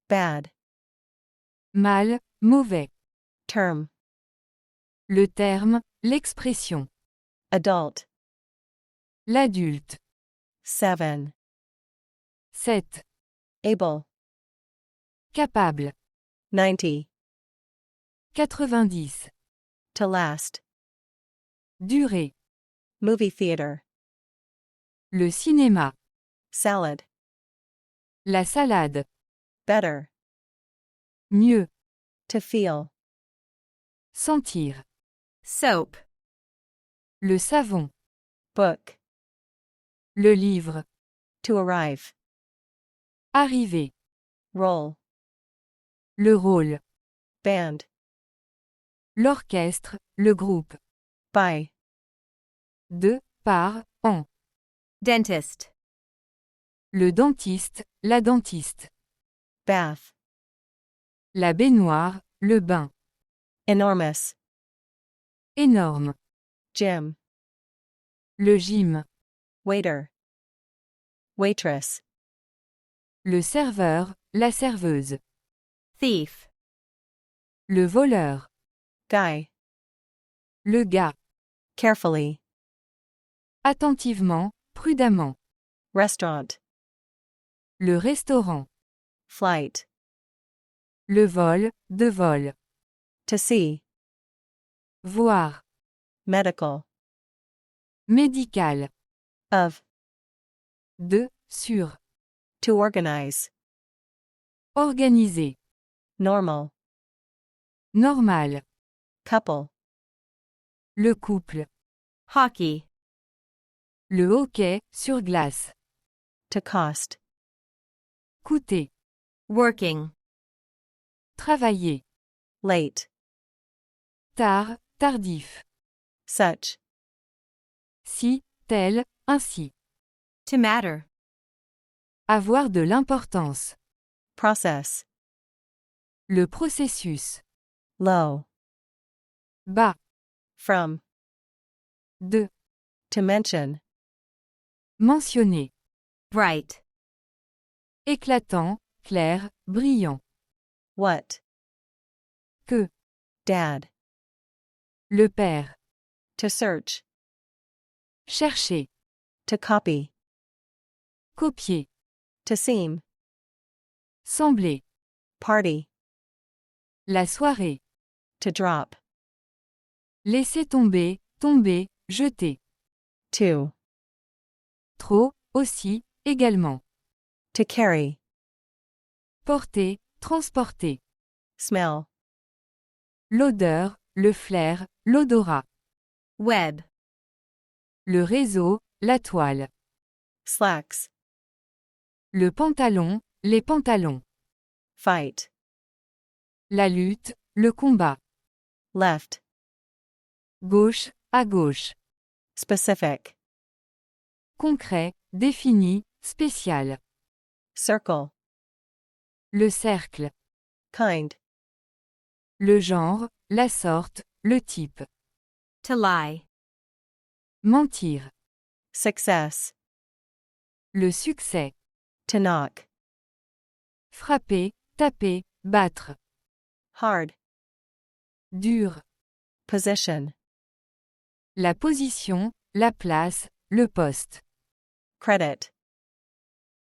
Bad. Mal, mauvais. Term. Le terme, l'expression. Adult. L'adulte. 7. 7. Able. Capable. 90. 90. To last. Durée. Movie theater. Le cinéma. Salad. La salade. Better. Mieux. To feel. Sentir. Soap. Le savon. Book. Le livre. To arrive. Arriver. Roll. Le rôle. Band. L'orchestre, le groupe. By. De, par, en. Dentist. Le dentiste, la dentiste. Bath. La baignoire, le bain. Enormous. Énorme. Gym. Le gym. Waiter. Waitress. Le serveur, la serveuse. Thief. Le voleur. Guy. Le gars. Carefully. Attentivement, prudemment. Restaurant. Le restaurant. Flight. Le vol, de vol. To see. Voir. Medical. Médical. Of. De, sur. To organize. Organiser. Normal. Normal. Couple. Le couple. Hockey. Le hockey, sur glace. To cost. Coûter. Working. Travailler. Late. Tard, tardif. Such. Si, tel, ainsi. To matter. Avoir de l'importance. Process. Le processus. Low. Bas. From. De. To mention. Mentionner. Bright. Éclatant, clair, brillant. What? Que. Dad. Le père. To search. Chercher. To copy. Copier. To seem. Sembler. Party. La soirée. To drop. Laisser tomber, tomber, jeter. To. Trop, aussi, également. To carry. Porter, transporter. Smell. L'odeur, le flair, l'odorat. Web. Le réseau, la toile. Slacks. Le pantalon, les pantalons. Fight. La lutte, le combat. Left. Gauche, à gauche. Specific. Concret, défini, spécial. Circle. Le cercle. Kind. Le genre, la sorte, le type. To lie. Mentir. Success. Le succès. To knock. Frapper, taper, battre. Hard. Dur. Position. La position, la place, le poste. Credit.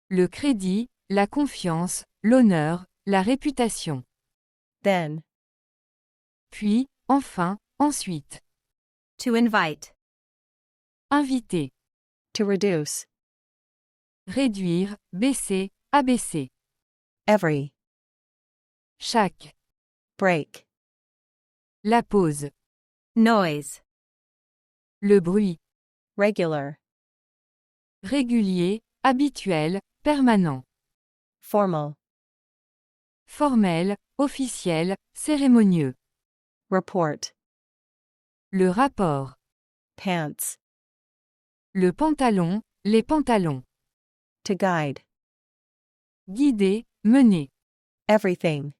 Le crédit, la confiance, l'honneur, la réputation. Then. Puis, enfin, ensuite. To invite. Inviter. To reduce. Réduire, baisser, abaisser. Every. Chaque. Break. La pause. Noise. Le bruit. Regular. Régulier, habituel, permanent. Formal. Formel, officiel, cérémonieux. Report. Le rapport. Pants. Le pantalon, les pantalons. To guide. Guider, mener. Everything.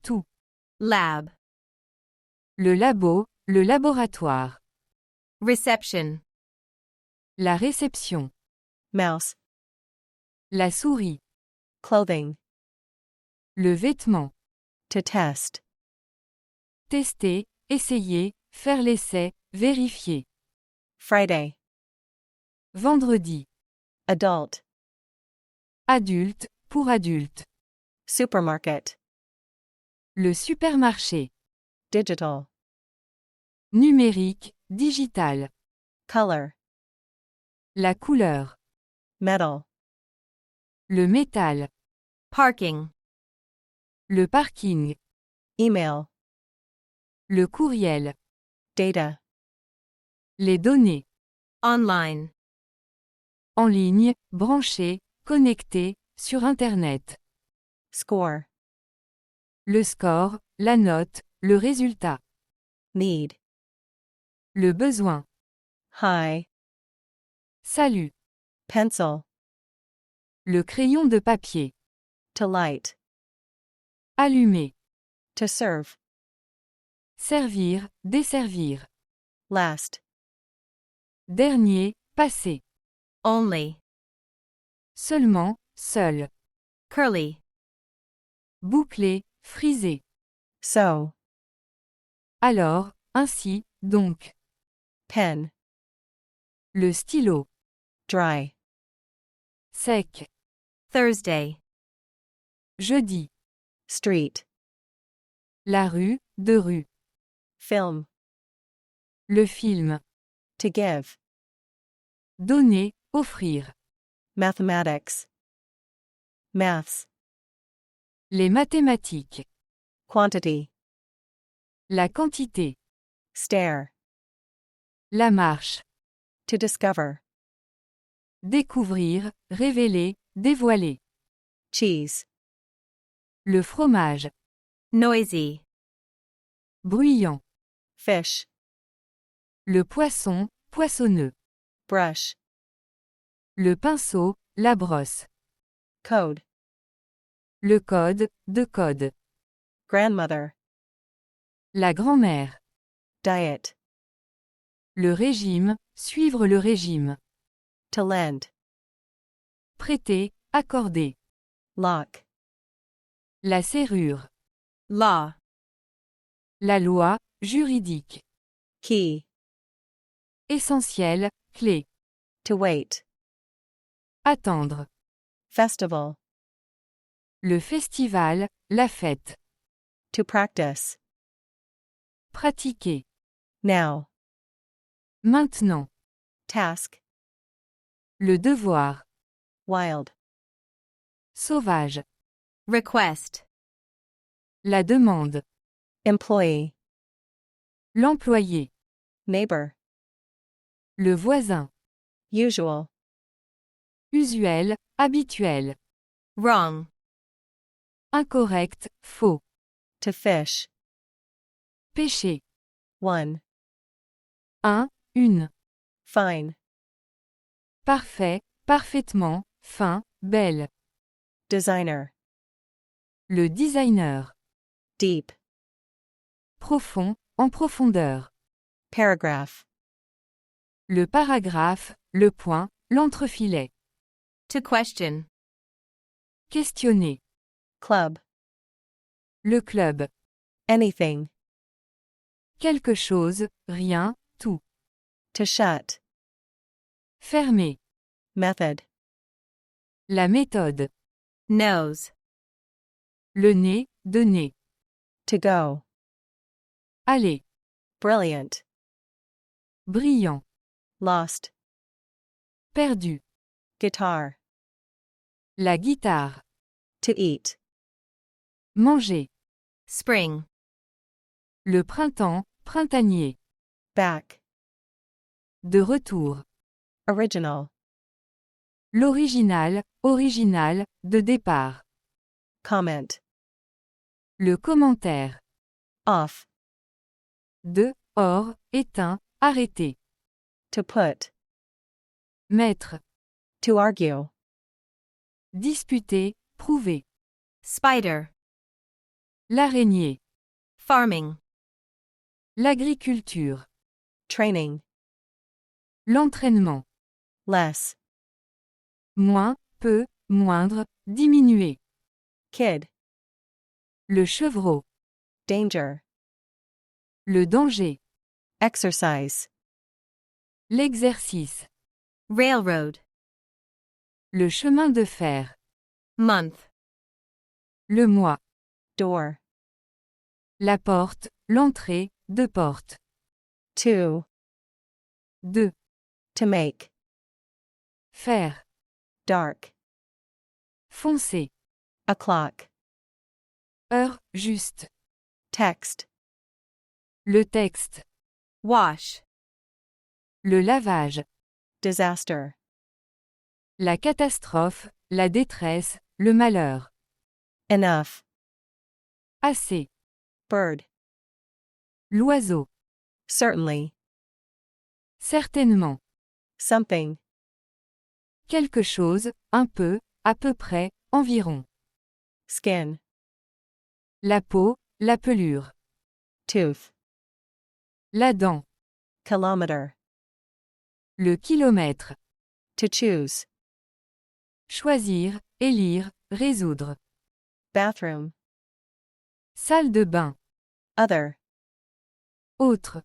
Tout. Lab. Le labo, le laboratoire. Reception. La réception. Mouse. La souris. Clothing. Le vêtement. To test. Tester, essayer, faire l'essai, vérifier. Friday. Vendredi. Adult. Adulte, pour adulte. Supermarket. Le supermarché. Digital. Numérique, digital. Color. La couleur. Metal. Le métal. Parking. Le parking. Email. Le courriel. Data. Les données. Online. En ligne, branché, connecté, sur Internet. Score. Le score, la note, le résultat. Need. Le besoin. High. Salut. Pencil. Le crayon de papier. To light. Allumer. To serve. Servir, desservir. Last. Dernier, passé. Only. Seulement, seul. Curly. Bouclé, frisé. So. Alors, ainsi, donc. Pen. Le stylo. Dry. Sec. Thursday. Jeudi. Street. La rue, de rue. Film. Le film. To give. Donner, offrir. Mathematics. Maths. Les mathématiques. Quantity. La quantité. Stare. La marche. To discover. Découvrir, révéler, dévoiler. Cheese. Le fromage. Noisy. Bruyant. Fish. Le poisson, poissonneux. Brush. Le pinceau, la brosse. Code. Le code, de code. Grandmother. La grand-mère. Diet. Le régime, suivre le régime. To lend. Prêter, accorder. Lock. La serrure. Law. La loi, juridique. Key. Essentiel, clé. To wait. Attendre. Festival. Le festival, la fête. To practice. Pratiquer. Now. Maintenant. Task. Le devoir. Wild. Sauvage. Request. La demande. Employee. L'employé. Neighbor. Le voisin. Usual. Usuel, habituel. Wrong. Incorrect, faux. To fish. Péché. One. Un, une. Fine. Parfait, parfaitement, fin, belle. Designer. Le designer. Deep. Profond, en profondeur. Paragraph. Le paragraphe, le point, l'entrefilet. To question. Questionner. Club. Le club. Anything. Quelque chose, rien, tout. To shut. Fermer. Method. La méthode. Nose. Le nez, de nez. To go. Aller. Brilliant. Brillant. Lost. Perdu. Guitar. La guitare. To eat. Manger. Spring. Le printemps, printanier. Back. De retour. Original. L'original, original, de départ. Comment. Le commentaire. Off. De, hors, éteint, arrêté. To put. Mettre. To argue. Disputer, prouver. Spider. L'araignée. Farming. L'agriculture. Training. L'entraînement. Less. Moins, peu, moindre, diminuer. Kid. Le chevreau. Danger. Le danger. Exercise. L'exercice. Railroad. Le chemin de fer. month, Le mois. Door. La porte, l'entrée, de porte. To. 2. To make. Faire. Dark. Foncer. O'clock. Heure, juste. Text. Le texte. wash, Le lavage. Disaster. La catastrophe, la détresse, le malheur. Enough. Assez. Bird. L'oiseau. Certainly. Certainement. Something. Quelque chose, un peu, à peu près, environ. Skin. La peau, la pelure. Tooth. La dent. Kilometer. Le kilomètre. To choose. Choisir, élire, résoudre. Bathroom. Salle de bain. Other. Autre.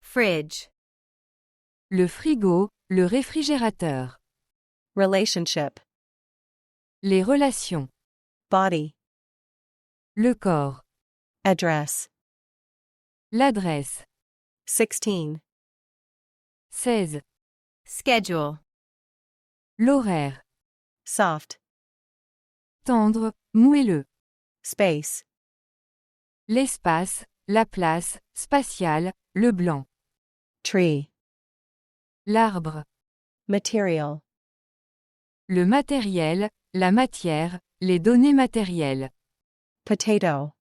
fridge, Le frigo, le réfrigérateur. Relationship. Les relations. Body. Le corps. Address. L'adresse. 16. 16. schedule, L'horaire. Soft. Tendre, moelleux. Space. L'espace, la place, spatiale, le blanc. Tree. L'arbre. Material. Le matériel, la matière, les données matérielles. Potato.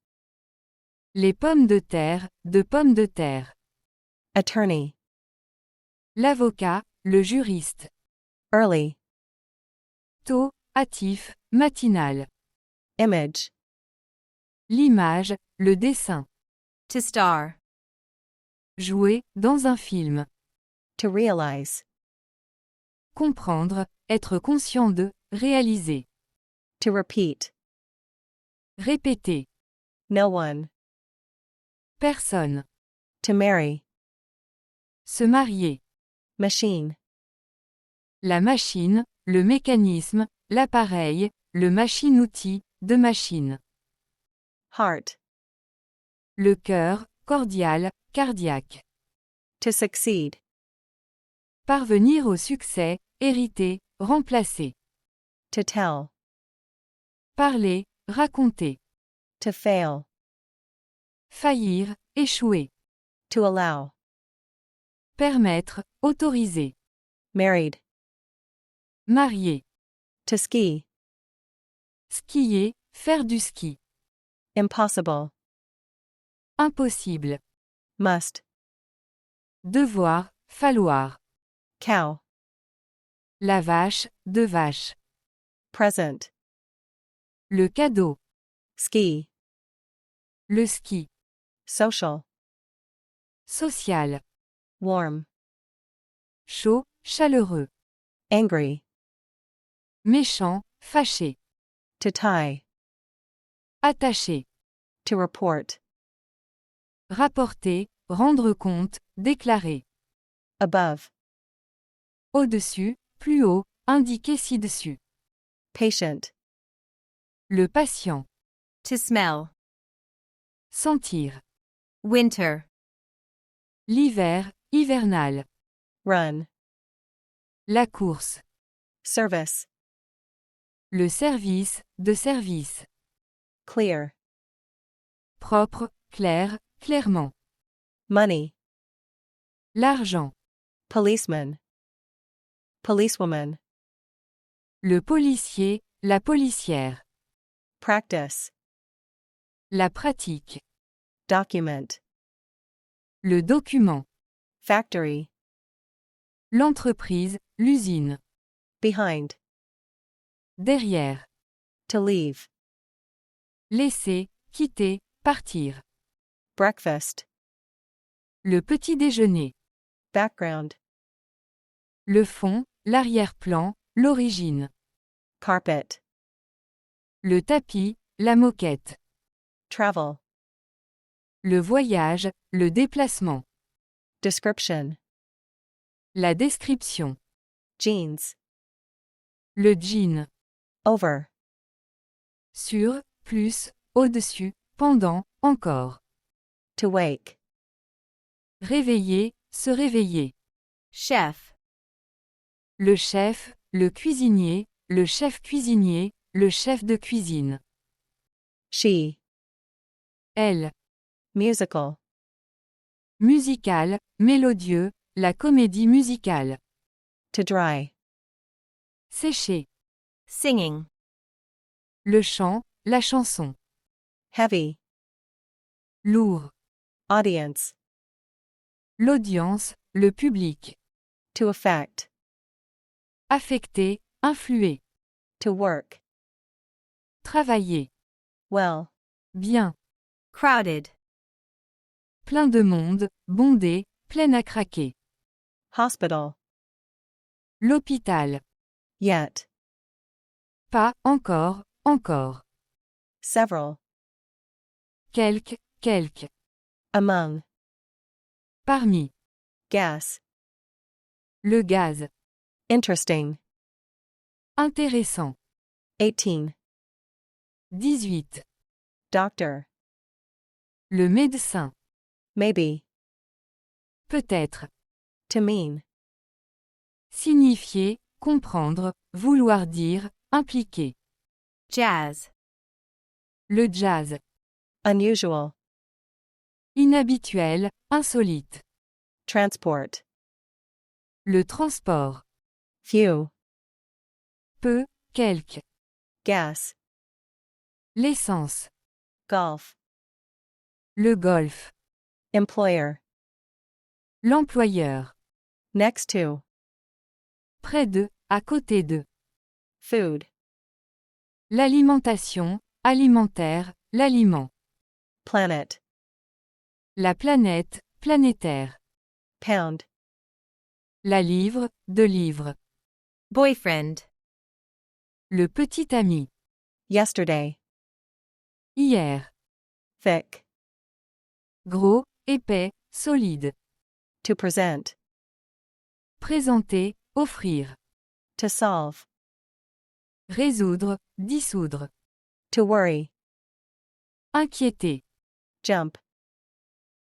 Les pommes de terre, de pommes de terre. Attorney. L'avocat, le juriste. Early. Tôt, hâtif, matinal. Image. L'image, le dessin. to star, Jouer, dans un film. To realize. Comprendre, être conscient de, réaliser. To repeat. Répéter. No one. Personne. To marry. Se marier. Machine. La machine, le mécanisme, l'appareil, le machine-outil, de machine. Heart. Le cœur, cordial, cardiaque. To succeed. Parvenir au succès, hériter, remplacer. To tell. Parler, raconter. To fail. Faillir, échouer. To allow. Permettre, autoriser. Married. Marier. To ski. Skier, faire du ski. Impossible. Impossible. Must. Devoir, falloir. Cow. La vache, de vache. Present. Le cadeau. Ski. Le ski. Social. Social. Warm. Chaud, chaleureux. Angry. Méchant, fâché. To tie. Attaché. To report. Rapporter, rendre compte, déclarer. Above. Au-dessus, plus haut, indiquer ci-dessus. Patient. Le patient. to smell, Sentir. winter, L'hiver, hivernal. Run. La course. Service. Le service, de service. Clear. Propre, clair, clairement. Money. L'argent. Policeman. Policewoman. Le policier, la policière. Practice. La pratique. Document. Le document. Factory. L'entreprise, l'usine. Behind. Derrière. To leave. Laisser, quitter, partir. Breakfast. Le petit déjeuner. Background. Le fond, l'arrière-plan, l'origine. Carpet. Le tapis, la moquette. Travel. Le voyage, le déplacement. Description. La description. Jeans. Le jean. Over. sur, plus, au-dessus, pendant, encore. To wake. Réveiller, se réveiller. Chef. Le chef, le cuisinier, le chef cuisinier, le chef de cuisine. She. Elle. Musical. Musical, mélodieux, la comédie musicale. To dry. Sécher. Singing. Le chant, la chanson. Heavy. Lourd. Audience. L'audience, le public. To affect. Affecter, influer. To work. Travailler. Well. Bien. Crowded. Plein de monde, bondé, plein à craquer. Hospital. L'hôpital. Yet. Pas, encore, encore. Several. Quelques, quelques. Among. Parmi. Gas. Le gaz. Interesting. Intéressant. 18. 18. Doctor. Le médecin. Maybe. Peut-être. To mean. Signifier, comprendre, vouloir dire, impliquer. Jazz. Le jazz. Unusual. Inhabituel, insolite. Transport. Le transport. Few. Peu, quelques. Gas. L'essence. Golf. Le golf. Employer. L'employeur. Next to. Près de, à côté de. Food. L'alimentation, alimentaire, l'aliment. Planet. La planète, planétaire. Pound. La livre, de livre. Boyfriend. Le petit ami. Yesterday. Hier. Thick. Gros, épais, solide. To present. Présenter, offrir. To solve. Résoudre, dissoudre. To worry. Inquiéter. Jump.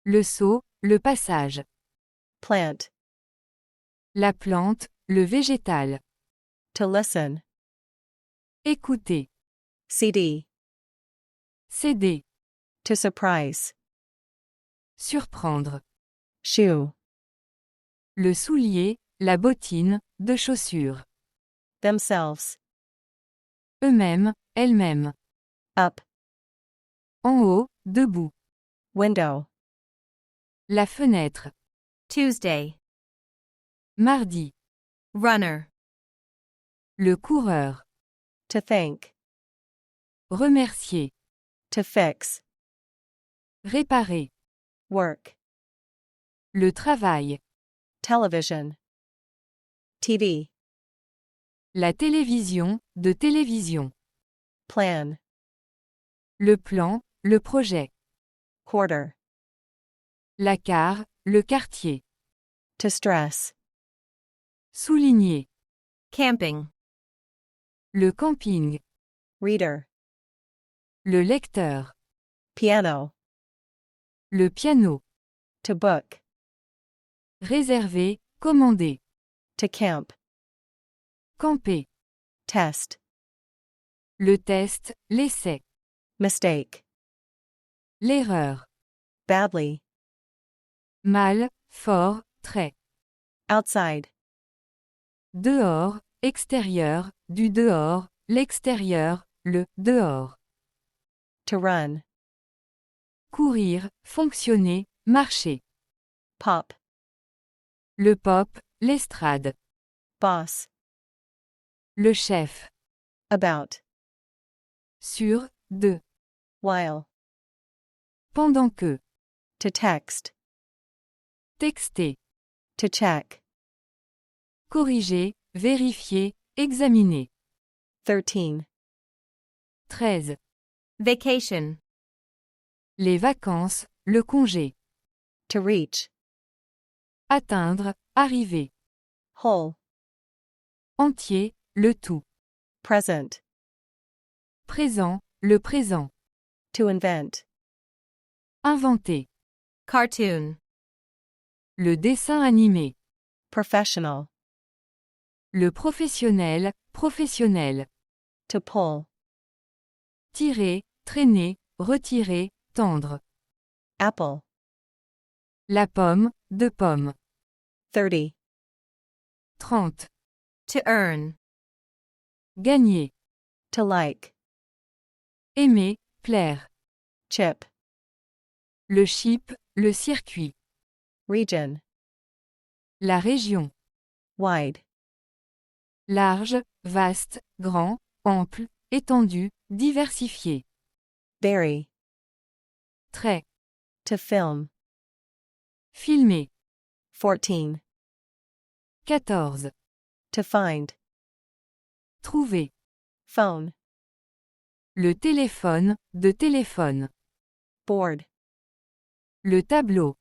Le saut, le passage. Plant. La plante, le végétal. To listen. Écouter. CD. Céder. To surprise. Surprendre. Shoe. Le soulier, la bottine, de chaussure. Themselves. Eux-mêmes, elles-mêmes. Up. En haut, debout. Window. La fenêtre. Tuesday. Mardi. Runner. Le coureur. To think. Remercier. To fix. Réparer. Work. Le travail. Television. TV. La télévision, de télévision. Plan. Le plan, le projet. Quarter. La carte, le quartier. To stress. Souligner. Camping. Le camping. Reader. Le lecteur. Piano. Le piano. To book. Réserver, commander. To camp. Camper. Test. Le test, l'essai. Mistake. L'erreur. Badly. Mal, fort, très. Outside. Dehors, extérieur, du dehors, l'extérieur, le dehors. To run. Courir, fonctionner, marcher. Pop. Le pop, l'estrade. Boss. Le chef. About. Sur, de. While. Pendant que. To text. Texter. To check. Corriger, vérifier, examiner. 13. 13. Vacation. Les vacances, le congé. To reach. Atteindre, arriver. Whole. Entier, le tout. Present. Présent, le présent. To invent. Inventer. Cartoon. Le dessin animé. Professional. Le professionnel, professionnel. To pull. Tirer, traîner, retirer, tendre. Apple. La pomme, de pomme. 30. 30. To earn. Gagner. To like. Aimer, plaire. Chip. Le chip, le circuit. Region. La région. Wide. Large, vaste, grand, ample, étendu, diversifié. Very. Très. To film. Filmer. 14. 14. To find. Trouver. Phone. Le téléphone, de téléphone. Board. Le tableau.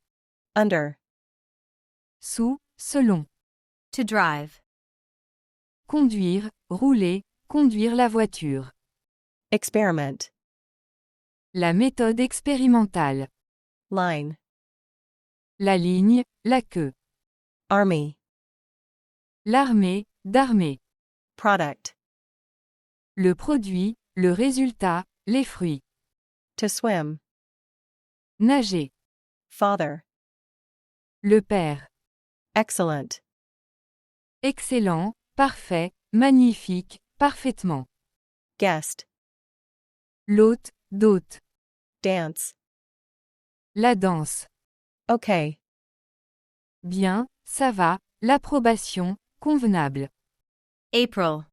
Under. Sous, selon. To drive. Conduire, rouler, conduire la voiture. Experiment. La méthode expérimentale. Line. La ligne, la queue. Army. L'armée, d'armée. Product. Le produit, le résultat, les fruits. To swim. Nager. Father. Le père. Excellent. Excellent, parfait, magnifique, parfaitement. Guest. L'hôte, d'hôte. Dance. La danse. Okay. Bien, ça va, l'approbation, convenable. April.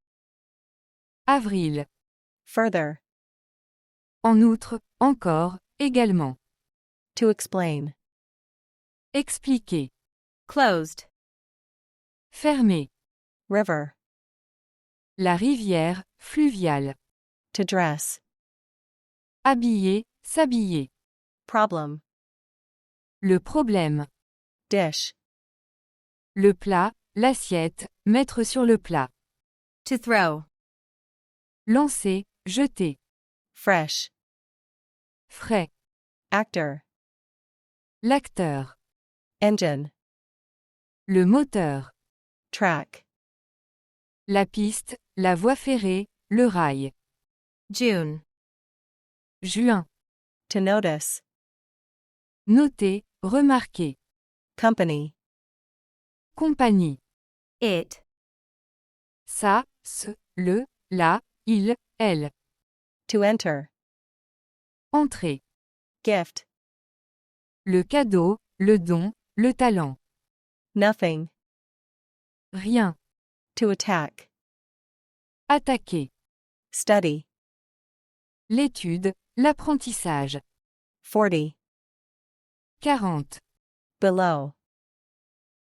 Avril. Further. En outre, encore, également. To explain. Expliquer. Closed. Fermer. River. La rivière, fluviale. To dress. Habiller, s'habiller. Problem. Le problème. Dish. Le plat, l'assiette, mettre sur le plat. To throw. Lancer, jeter. Fresh. Frais. Actor. L'acteur. Engine. Le moteur. Track. La piste, la voie ferrée, le rail. June. Juin. To notice. Noter, remarquer. Company. Compagnie. It. Ça, ce, le, la, il, elle. To enter. Entrer. Gift. Le cadeau, le don, le talent. Nothing. Rien. To attack. Attaquer. Study. L'étude, l'apprentissage. 40. 40. Below.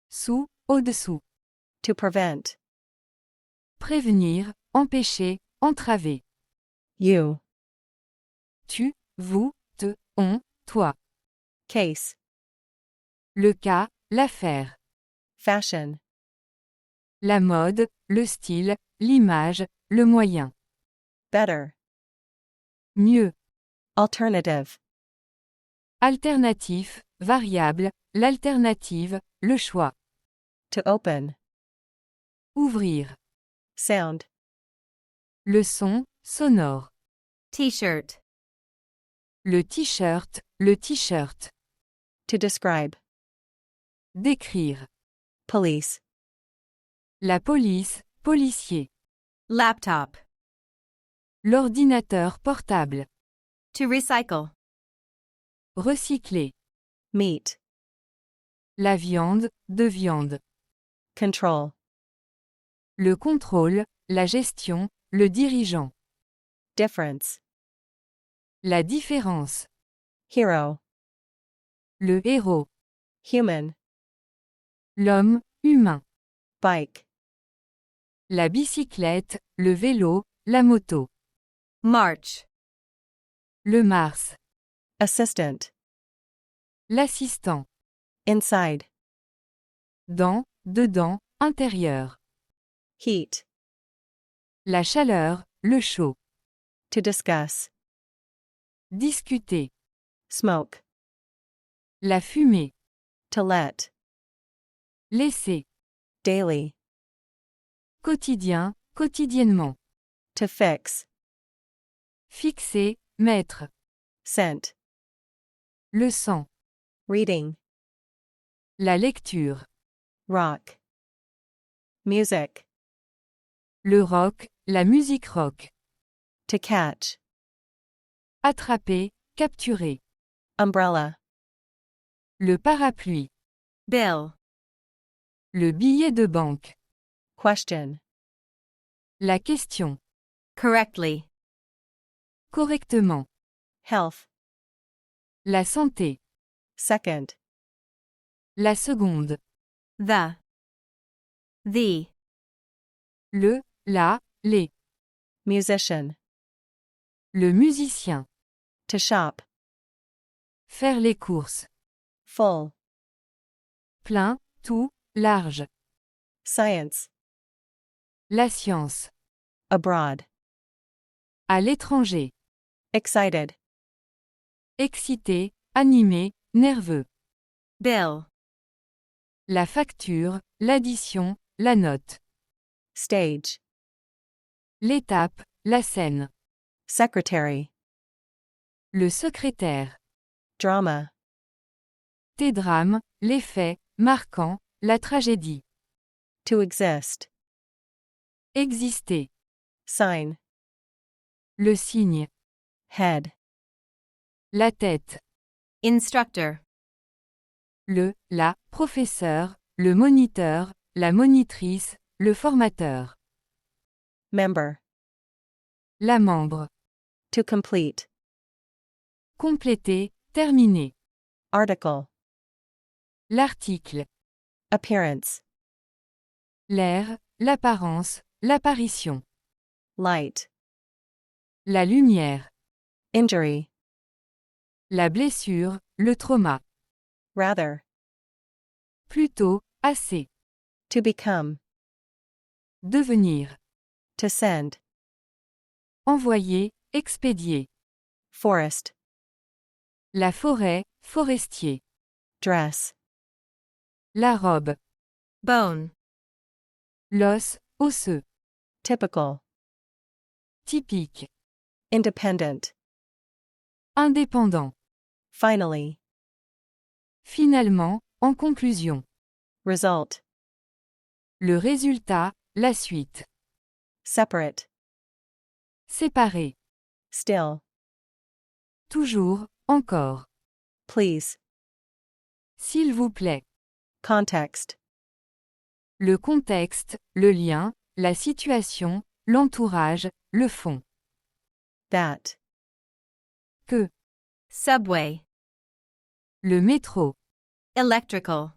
Sous, au-dessous. To prevent. Prévenir, empêcher, entraver. You. Tu, vous, te, on, toi. Case. Le cas, l'affaire. Fashion. La mode, le style, l'image, le moyen. Better. Mieux. Alternative. Alternatif, variable, l'alternative, le choix. To open. Ouvrir. Sound. Le son, sonore. T-shirt. Le t-shirt, le t-shirt. To describe. Décrire. Police. La police, policier. Laptop. L'ordinateur portable. To recycle. Recycler. Meat. La viande, de viande. Control. Le contrôle, la gestion, le dirigeant. Difference. La différence. Hero. Le héros. Human. L'homme, humain. Bike. La bicyclette, le vélo, la moto. March. Le Mars. Assistant. L'assistant. Inside. Dans, dedans, intérieur. Heat. La chaleur, le chaud. To discuss. Discuter. Smoke. La fumée. To let. Laisser. Daily. Quotidien, quotidiennement. To fix. Fixer, mettre. Scent. Leçon. Reading. La lecture. Rock. Music. Le rock, la musique rock. To catch. Attraper, capturer. Umbrella. Le parapluie. Bill. Le billet de banque. Question. La question. Correctly. Correctement. Health. La santé. Second. La seconde. The. Le, la, les. Musician. Le musicien. To shop. Faire les courses. Full. Plein, tout, large. Science. La science. Abroad. À l'étranger. Excited. Excité, animé, nerveux. Bill. La facture, l'addition, la note. Stage. L'étape, la scène. Secretary. Le secrétaire. Drama. Tes drames, les faits, marquants, la tragédie. To exist. Exister. Sign. Le signe. Head. La tête. Instructor. Le, la, professeur, le moniteur, la monitrice, le formateur. Member. La membre. To complete. Compléter, terminer. Article. L'article. Appearance. L'air, l'apparence, l'apparition. Light. La lumière. Injury. La blessure, le trauma. Rather. Plutôt, assez. To become. Devenir. To send. Envoyer, expédier. Forest. La forêt, forestier. Dress. La robe. Bone. L'os, osseux. Typical. Typique. Independent. Indépendant. Finally. Finalement, en conclusion. Result. Le résultat, la suite. Separate. Séparé. Still. Toujours, encore. Please. S'il vous plaît. Context. Le contexte, le lien, la situation, l'entourage, le fond. That. Que. Subway. Le métro. Electrical.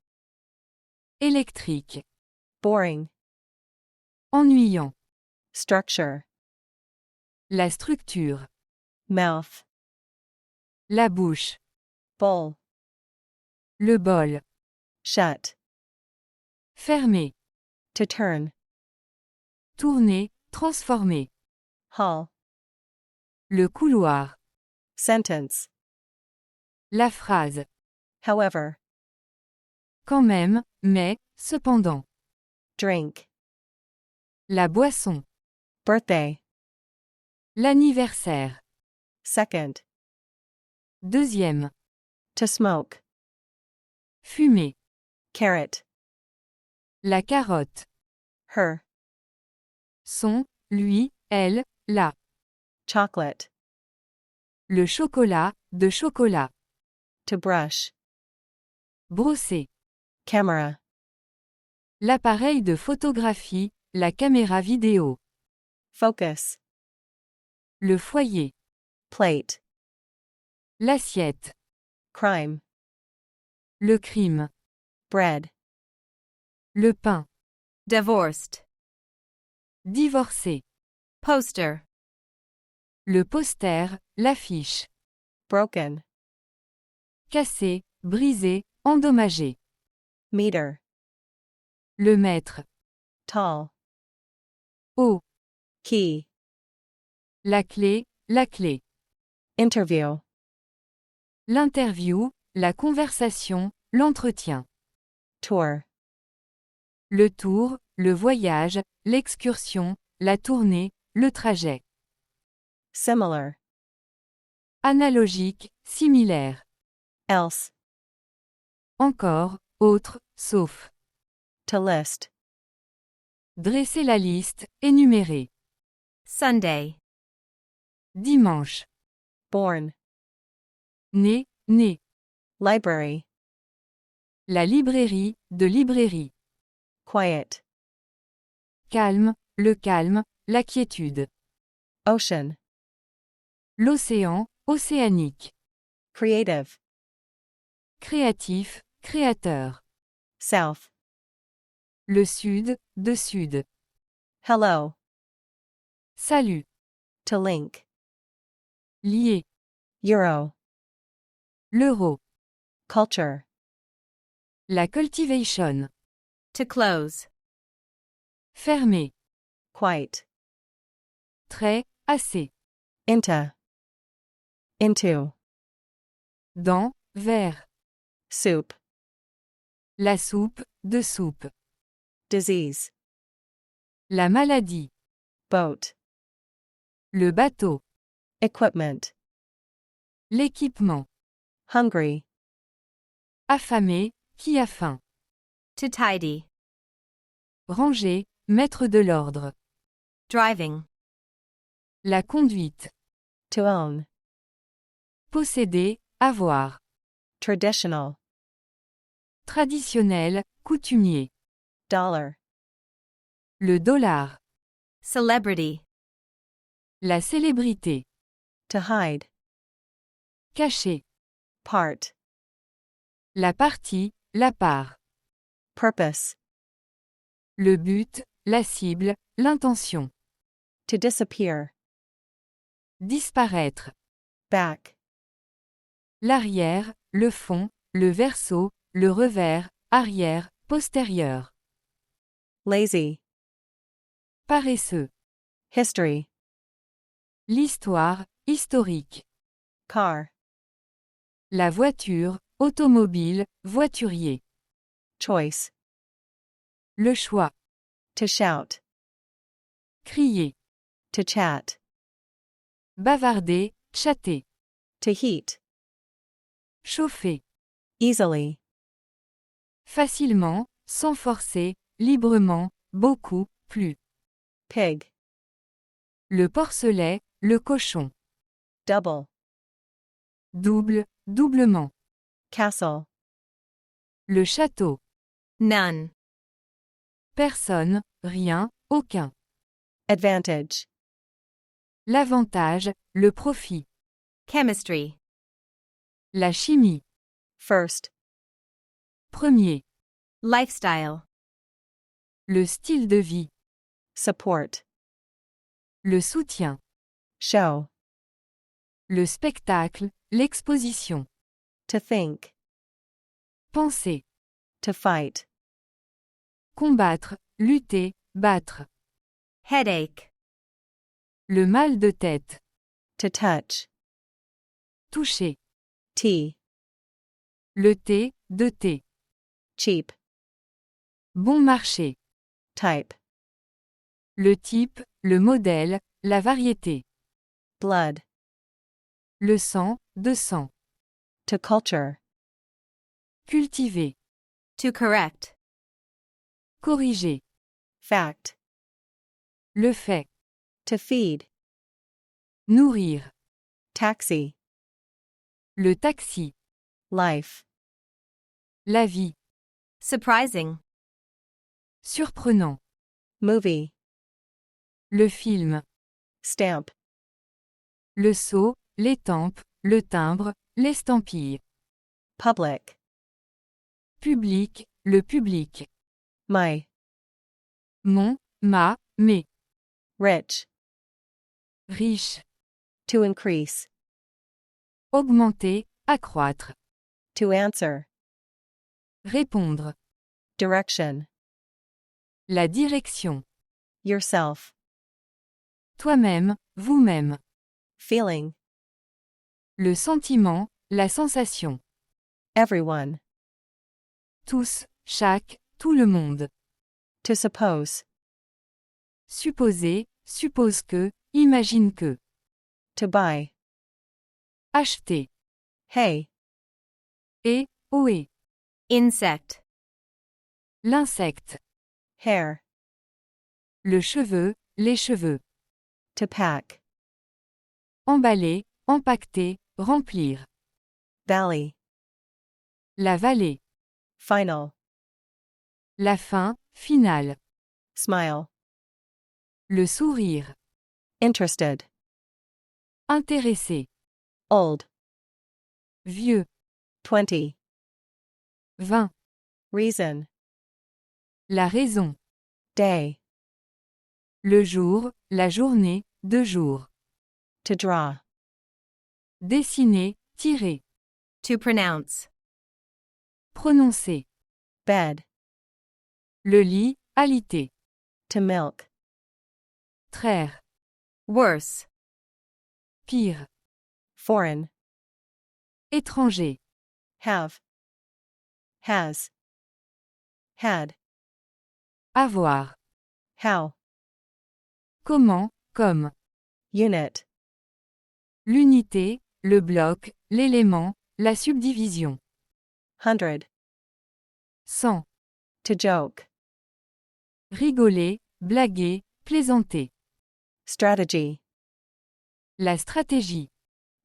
Électrique. Boring. Ennuyant. Structure. La structure. Mouth. La bouche. Bowl. Le bol. Shut. Fermé. To turn. Tourner, transformer. Hall. Le couloir. Sentence. La phrase. However. Quand même, mais, cependant. Drink. La boisson. Birthday. L'anniversaire. Second. Deuxième. To smoke. Fumer. Carrot. La carotte. Her. Son, lui, elle, la. Chocolate. Le chocolat, de chocolat. To brush. Brosser. Camera. L'appareil de photographie, la caméra vidéo. Focus. Le foyer. Plate. L'assiette. Crime. Le crime. Bread. Le pain. Divorced. Divorcer. Poster. Le poster, l'affiche. Broken. Cassé, brisé, endommagé. Meter. Le mètre. Tall. Haut. Key. La clé, la clé. Interview. L'interview, la conversation, l'entretien. Tour. Le tour, le voyage, l'excursion, la tournée, le trajet. Similar. Analogique, similaire. Else. Encore, autre, sauf. To list. Dresser la liste, énumérer. Sunday. Dimanche. Born. Né, né. Library. La librairie, de librairie. Quiet. Calme, le calme, la quiétude. Ocean. L'océan, océanique. Creative. Créatif, créateur. South. Le sud, de sud. Hello. Salut. To link. Lié. Euro. L'euro. Culture. La cultivation. To close. Fermé. Quite. Très, assez. Into. Into. Dans, vers. Soup. La soupe, de soupe. Disease. La maladie. Boat. Le bateau. Equipment. L'équipement. Hungry. Affamé, qui a faim. To tidy. Ranger, mettre de l'ordre. Driving. La conduite. To own. Posséder, avoir. Traditional. Traditionnel, coutumier. Dollar. Le dollar. Celebrity. La célébrité. To hide. Caché. Part. La partie, la part. Purpose. Le but, la cible, l'intention. To disappear. Disparaître. Back. L'arrière, le fond, le verso, le revers, arrière, postérieur. Lazy. Paresseux. History. L'histoire, historique. Car. La voiture, automobile, voiturier. Choice. Le choix. To shout. Crier. To chat. Bavarder, chatter. To heat. Chauffer. Easily. Facilement, sans forcer, librement, beaucoup, plus. Pig. Le porcelet, le cochon. Double. Double, doublement. Castle. Le château. None. Personne, rien, aucun. Advantage. L'avantage, le profit. Chemistry. La chimie. First. Premier. Lifestyle. Le style de vie. Support. Le soutien. Show. Le spectacle, l'exposition. To think. Penser. To fight. Combattre, lutter, battre. Headache. Le mal de tête. To touch. Toucher. Tea. Le thé, de thé. Cheap. Bon marché. Type. Le type, le modèle, la variété. Blood. Le sang, de sang. To culture. Cultiver. To correct. Corriger. Fact. Le fait. To feed. Nourrir. Taxi. Le taxi. Life. La vie. Surprising. Surprenant. Movie. Le film. Stamp. Le sceau, l'étampe, le timbre, l'estampille. Public. Public, le public. My. Mon, ma, mes. Rich. Riche. To increase. Augmenter, accroître. To answer. Répondre. Direction. La direction. Yourself. Toi-même, vous-même. Feeling. Le sentiment, la sensation. Everyone. Tous, chaque, tout le monde. To suppose. Supposer, suppose que, imagine que. To buy. Acheter. Hay. Et, ohé. Insect. L'insecte. Hair. Le cheveu, les cheveux. To pack. Emballer, empaqueter, remplir. Valley. La vallée. Final. La fin, finale. Smile. Le sourire. Interested. Intéressé. Old. Vieux. 20. 20. Reason. La raison. Day. Le jour, la journée, 2 jours. To draw. Dessiner, tirer. To pronounce. Prononcer. Bed. Le lit, alité. To milk. Traire. Worse. Pire. Foreign. Étranger. Have. Has. Had. Avoir. How. Comment, comme. Unit. L'unité, le bloc, l'élément, la subdivision. 100. 100. To joke. Rigoler, blaguer, plaisanter. Strategy. La stratégie.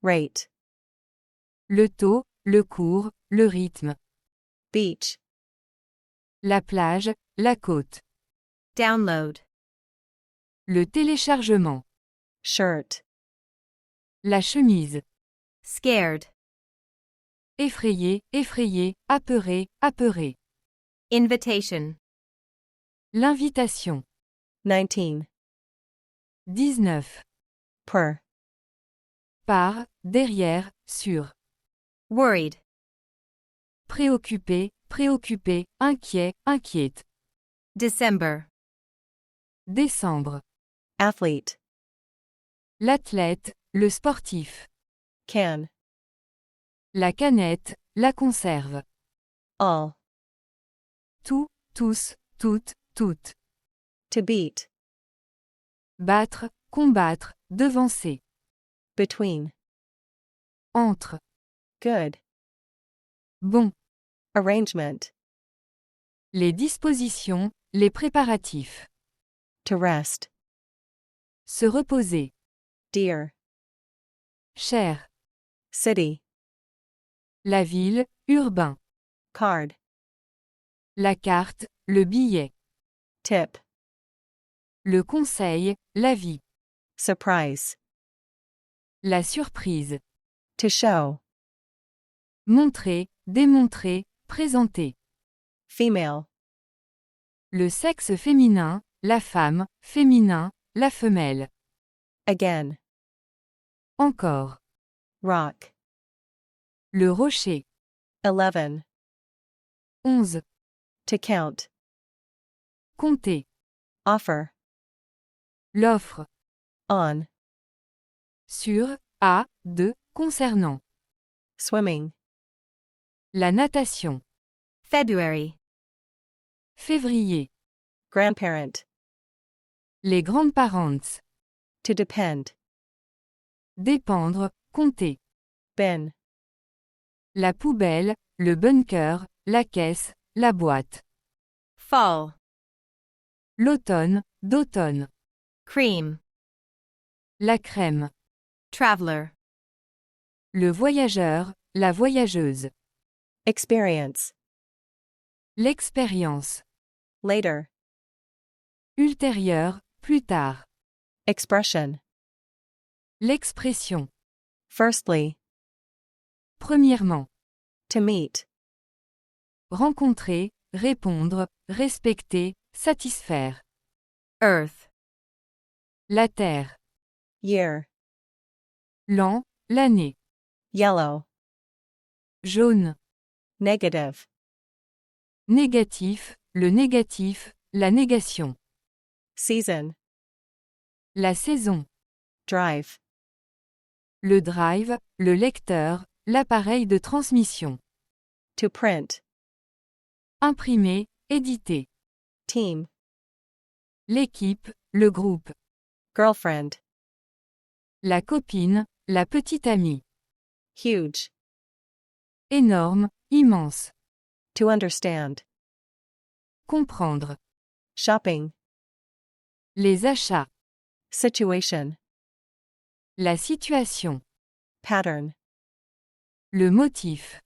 Rate. Le taux, le cours, le rythme. Beach. La plage, la côte. Download. Le téléchargement. Shirt. La chemise. Scared. Effrayé, effrayé, apeuré, apeuré. Invitation. L'invitation. 19. 19. Per. Par, derrière, sur. Worried. Préoccupé, préoccupé, inquiet, inquiète. December. Décembre. Athlete. L'athlète, le sportif. Can. La canette, la conserve. All. Tout, tous, toutes, toutes. To beat. Battre, combattre, devancer. Between. Entre. Good. Bon. Arrangement. Les dispositions, les préparatifs. To rest. Se reposer. Dear. Cher. City. La ville, urbain. Card. La carte, le billet. Tip. Le conseil, l'avis. Surprise. La surprise. To show. Montrer, démontrer, présenter. Female. Le sexe féminin, la femme, féminin, la femelle. Again. Encore. Rock. Le rocher. 11. 11. To count. Compter. Offer. L'offre. On. Sur, à, de, concernant. Swimming. La natation. February. Février. Grandparent. Les grands-parents. To depend. Dépendre, compter. Bin. La poubelle, le bunker, la caisse, la boîte. Fall. L'automne, d'automne. Cream. La crème. Traveler. Le voyageur, la voyageuse. Experience. L'expérience. Later. Ultérieur, plus tard. Expression. L'expression. Firstly. Premièrement. To meet. Rencontrer, répondre, respecter, satisfaire. Earth. La terre. Year. L'an, l'année. Yellow. Jaune. Negative. Négatif, le négatif, la négation. Season. La saison. Drive. Le drive, le lecteur, l'appareil de transmission. To print. Imprimer, éditer. Team. L'équipe, le groupe. Girlfriend. La copine, la petite amie. Huge. Énorme, immense. To understand. Comprendre. Shopping. Les achats. Situation. La situation. Pattern. Le motif.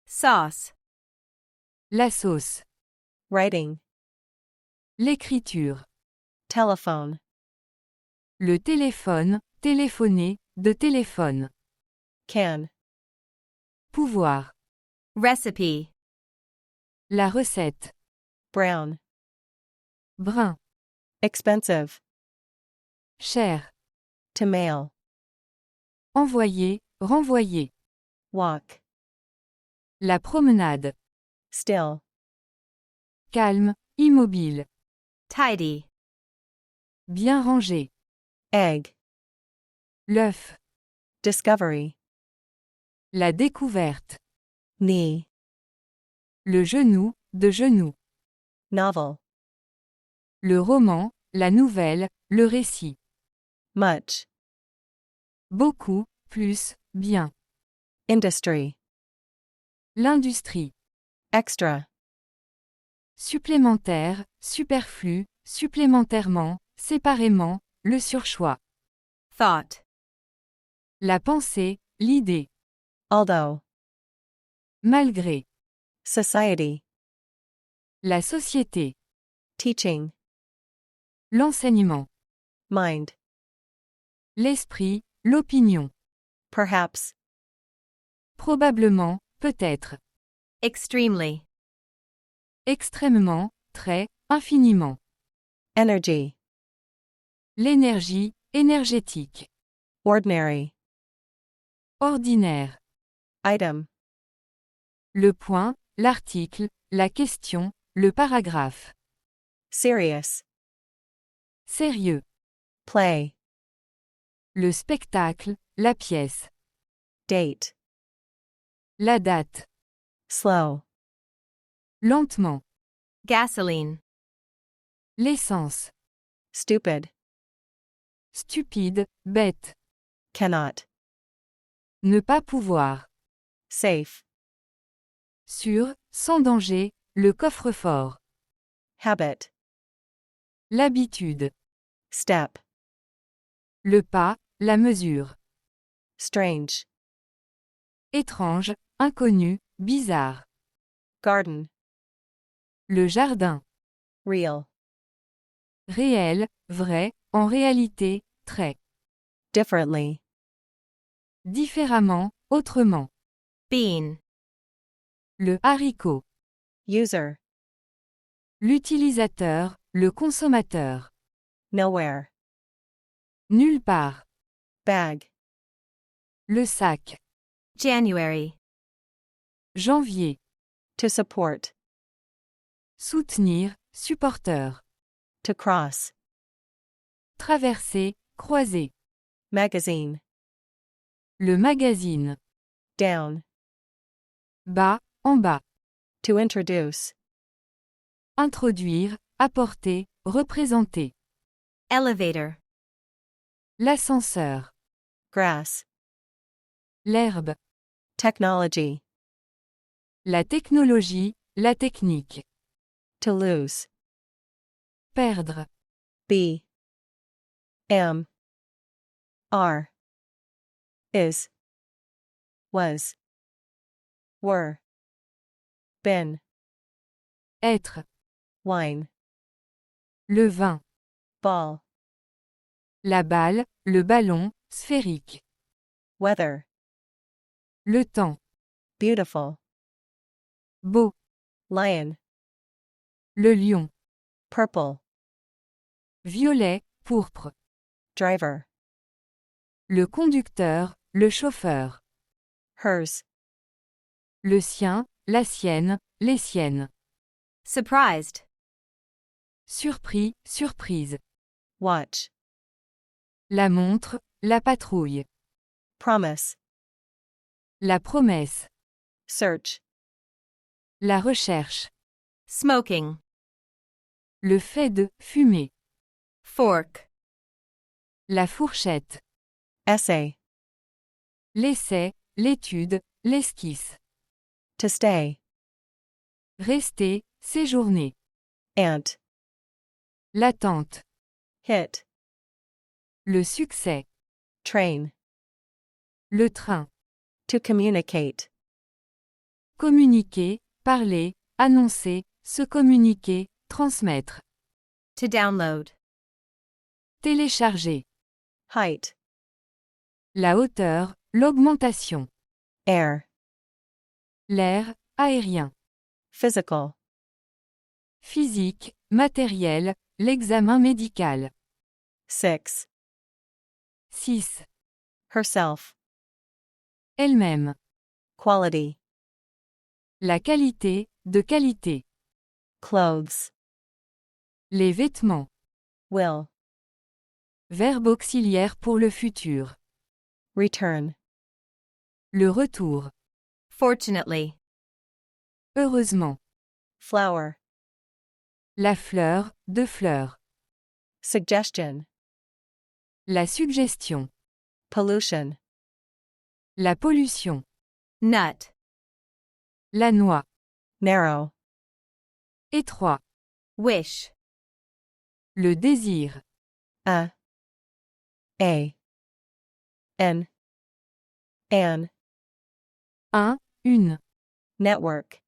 Sauce. La sauce. Writing. L'écriture. Telephone. Le téléphone, téléphoner, de téléphone. Can. Pouvoir. Recipe. La recette. Brown. Brun. Expensive. Cher. To mail. Envoyer, renvoyer. Walk. La promenade. Still. Calme, immobile. Tidy. Bien rangé. Egg. L'œuf. Discovery. La découverte. Knee. Le genou, de genou. Novel. Le roman, la nouvelle, le récit. Much. Beaucoup, plus, bien. Industry. L'industrie. Extra. Supplémentaire, superflu, supplémentairement, séparément, le surchoix. Thought. La pensée, l'idée. Although. Malgré. Society. La société. Teaching. L'enseignement. Mind. L'esprit, l'opinion. Perhaps. Probablement, peut-être. Extremely. Extrêmement, très, infiniment. Energy. L'énergie, énergétique. Ordinary. Ordinaire. Item. Le point, l'article, la question, le paragraphe. Serious. Sérieux. Play. Le spectacle, la pièce. Date. La date. Slow. Lentement. Gasoline. L'essence. Stupid. Stupide, bête. Cannot. Ne pas pouvoir. Safe. Sûr, sans danger, le coffre-fort. Habit. L'habitude. Step. Le pas, la mesure. Strange. Étrange, inconnu, bizarre. Garden. Le jardin. Real. Réel, vrai, en réalité, très. Differently. Différemment, autrement. Bean. Le haricot. User. L'utilisateur, le consommateur. Nowhere. Nulle part. Bag. Le sac. January. Janvier. To support. Soutenir, supporteur. To cross. Traverser, croiser. Magazine. Le magazine. Down. Bas, en bas. To introduce. Introduire, apporter, représenter. Elevator. L'ascenseur. Grass. L'herbe. Technology. La technologie, la technique. To lose. Perdre. B. M. R. Is. Was. Were. Been. Être. Wine. Le vin. Ball. La balle, le ballon, sphérique. Weather. Le temps. Beautiful. Beau. Lion. Le lion. Purple. Violet, pourpre. Driver. Le conducteur, le chauffeur. Hers. Le sien, la sienne, les siennes. Surprised. Surpris, surprise. Watch. La montre, la patrouille. Promise. La promesse. Search. La recherche. Smoking. Le fait de fumer. Fork. La fourchette. Essay. L'essai, l'étude, l'esquisse. To stay. Rester, séjourner. Ant. L'attente. Hit. Le succès. Train. Le train. To communicate. Communiquer, parler, annoncer, se communiquer, transmettre. To download. Télécharger. Height. La hauteur, l'augmentation. Air. L'air, aérien. Physical. Physique, matériel, l'examen médical. 6. 6. Herself. Elle-même. Quality. La qualité, de qualité. Clothes. Les vêtements. Will. Verbe auxiliaire pour le futur. Return. Le retour. Fortunately. Heureusement. Flower. La fleur, de fleurs. Suggestion. La suggestion. Pollution. La pollution. Nut. La noix. Narrow. Étroit. Wish. Le désir. A. A. N. An. Un, une. Network.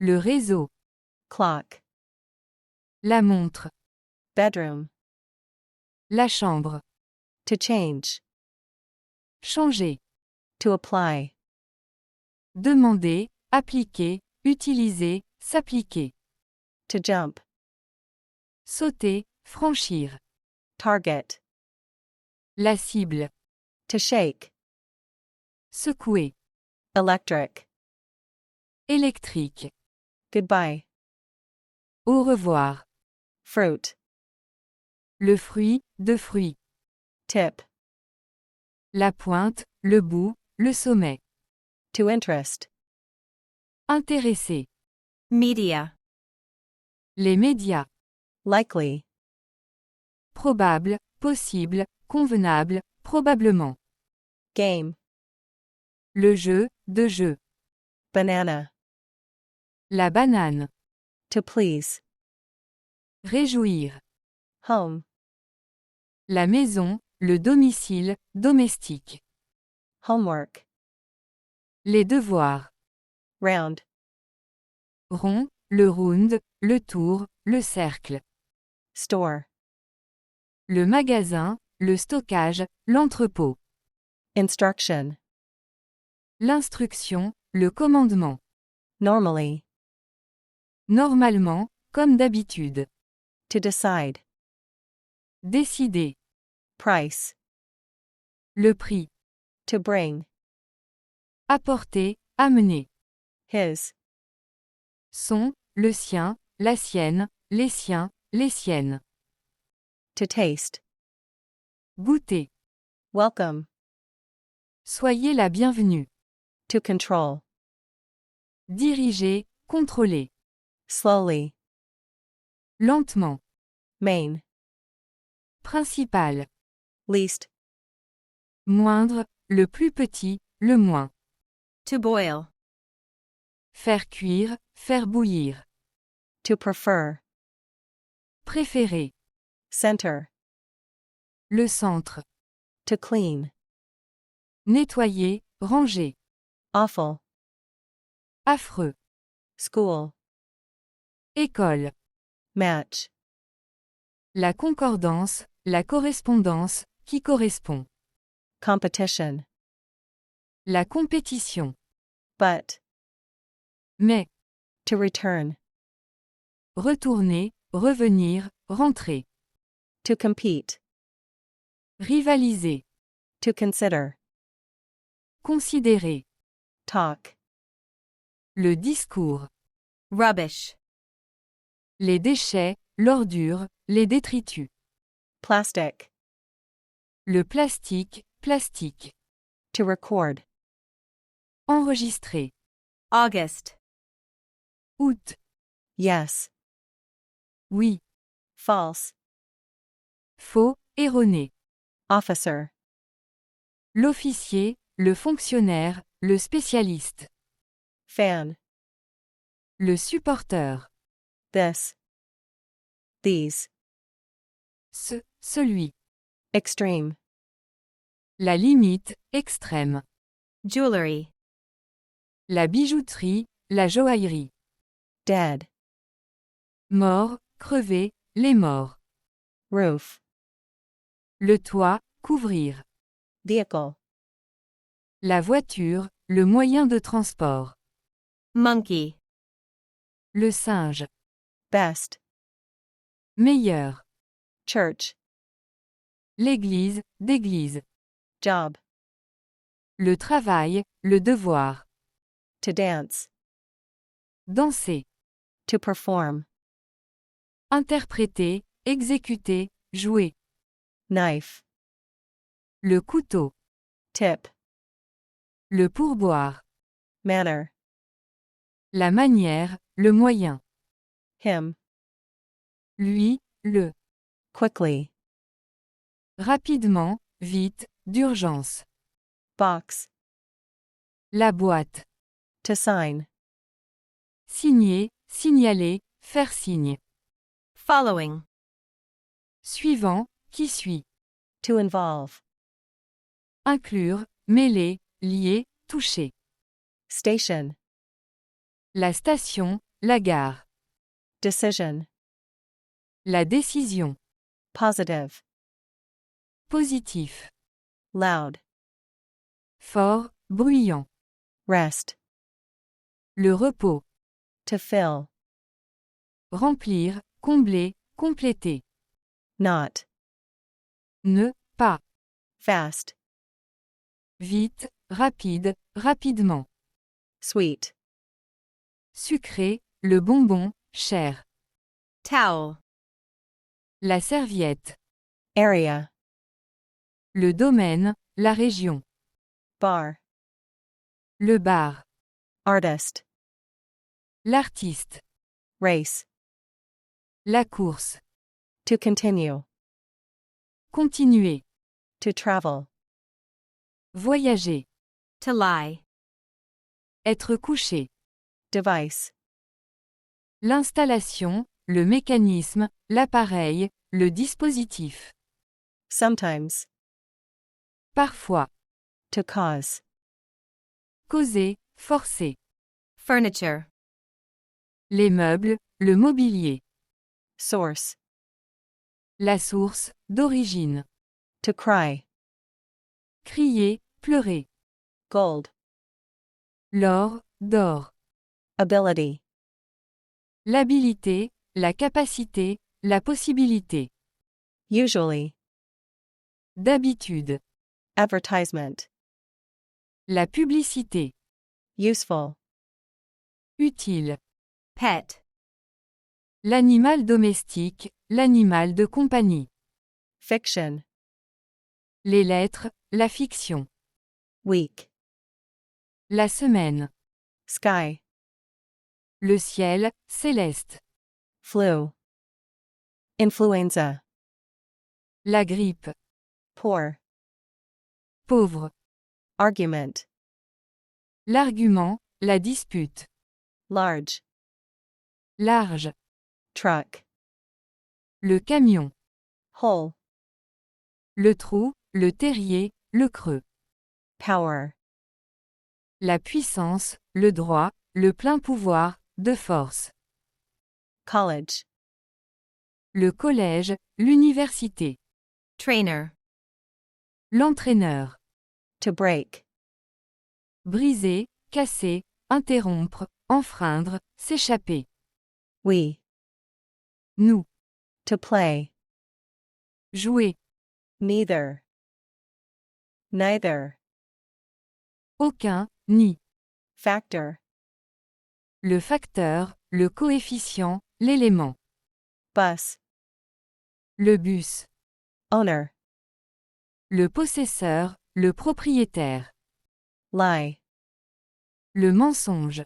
Le réseau. Clock. La montre. Bedroom. La chambre. To change. Changer. To apply. Demander, appliquer, utiliser, s'appliquer. To jump. Sauter, franchir. Target. La cible. To shake. Secouer. Electric. Électrique. Goodbye. Au revoir. Fruit. Le fruit, de fruits. Tip. La pointe, le bout, le sommet. To interest. Intéressé. Media. Les médias. Likely. Probable, possible, convenable, probablement. Game. Le jeu, de jeu. Banana. La banane. To please. Réjouir. Home. La maison, le domicile, domestique. Homework. Les devoirs. Round. Rond, le round, le tour, le cercle. Store. Le magasin, le stockage, l'entrepôt. Instruction. L'instruction, le commandement. Normally. Normalement, comme d'habitude. To decide. Décider. Price. Le prix. To bring. Apporter, amener. His. Son, le sien, la sienne, les siens, les siennes. To taste. Goûter. Welcome. Soyez la bienvenue. To control. Diriger, contrôler. Slowly. Lentement. Main. Principal. Least. Moindre, le plus petit, le moins. To boil. Faire cuire, faire bouillir. To prefer. Préférer. Center. Le centre. To clean. Nettoyer, ranger. Awful. Affreux. School. École. Match. La concordance, la correspondance, qui correspond. Competition. La compétition. But. Mais. To return. Retourner, revenir, rentrer. To compete. Rivaliser. To consider. Considérer. Talk. Le discours. Rubbish. Les déchets, l'ordure, les détritus. Plastic. Le plastique, plastique. To record. Enregistrer. August. Août. Yes. Oui. False. Faux, erroné. Officer. L'officier, le fonctionnaire, le spécialiste. Fan. Le supporter. This. These. Celui. Extreme. La limite, extrême. Jewelry. La bijouterie, la joaillerie. Dead. Mort, crevé, les morts. Roof. Le toit, couvrir. Vehicle. La voiture, le moyen de transport. Monkey. Le singe. Best. Meilleur. Church. L'église, d'église. Job. Le travail, le devoir. To dance. Danser. To perform. Interpréter, exécuter, jouer. Knife. Le couteau. Tip. Le pourboire. Manner. La manière, le moyen. Him. Lui, le. Quickly. Rapidement, vite, d'urgence. Box. La boîte. To sign. Signer, signaler, faire signe. Following. Suivant, qui suit. To involve. Inclure, mêler, lier, toucher. Station. La station, la gare. Decision. La décision. Positive. Positif. Loud. Fort, bruyant. Rest. Le repos. To fill. Remplir, combler, compléter. Not. Ne, pas. Fast. Vite, rapide, rapidement. Sweet. Sucré, le bonbon, cher. Towel. La serviette. Area. Le domaine, la région. Bar. Le bar. Artist. L'artiste. Race. La course. To continue. Continuer. To travel. Voyager. To lie. Être couché. Device. L'installation, le mécanisme, l'appareil, le dispositif. Sometimes. Parfois. To cause. Causer, forcer. Furniture. Les meubles, le mobilier. Source. La source, d'origine. To cry. Crier, pleurer. Gold. L'or, d'or. Ability. L'habilité, la capacité, la possibilité. Usually. D'habitude. Advertisement. La publicité. Useful. Utile. Pet. L'animal domestique, l'animal de compagnie. Fiction. Les lettres, la fiction. Week. La semaine. Sky. Le ciel, céleste. Flu. Influenza. La grippe. Poor. Pauvre. Argument. L'argument, la dispute. Large. Large. Truck. Le camion. Hole. Le trou, le terrier, le creux. Power. La puissance, le droit, le plein pouvoir, de force. College. Le collège, l'université. Trainer. L'entraîneur. To break. Briser, casser, interrompre, enfreindre, s'échapper. We. Nous. To play. Jouer. Neither. Neither. Aucun, ni. Factor. Le facteur, le coefficient, l'élément. Bus. Le bus. Owner. Le possesseur, le propriétaire. Lie. Le mensonge.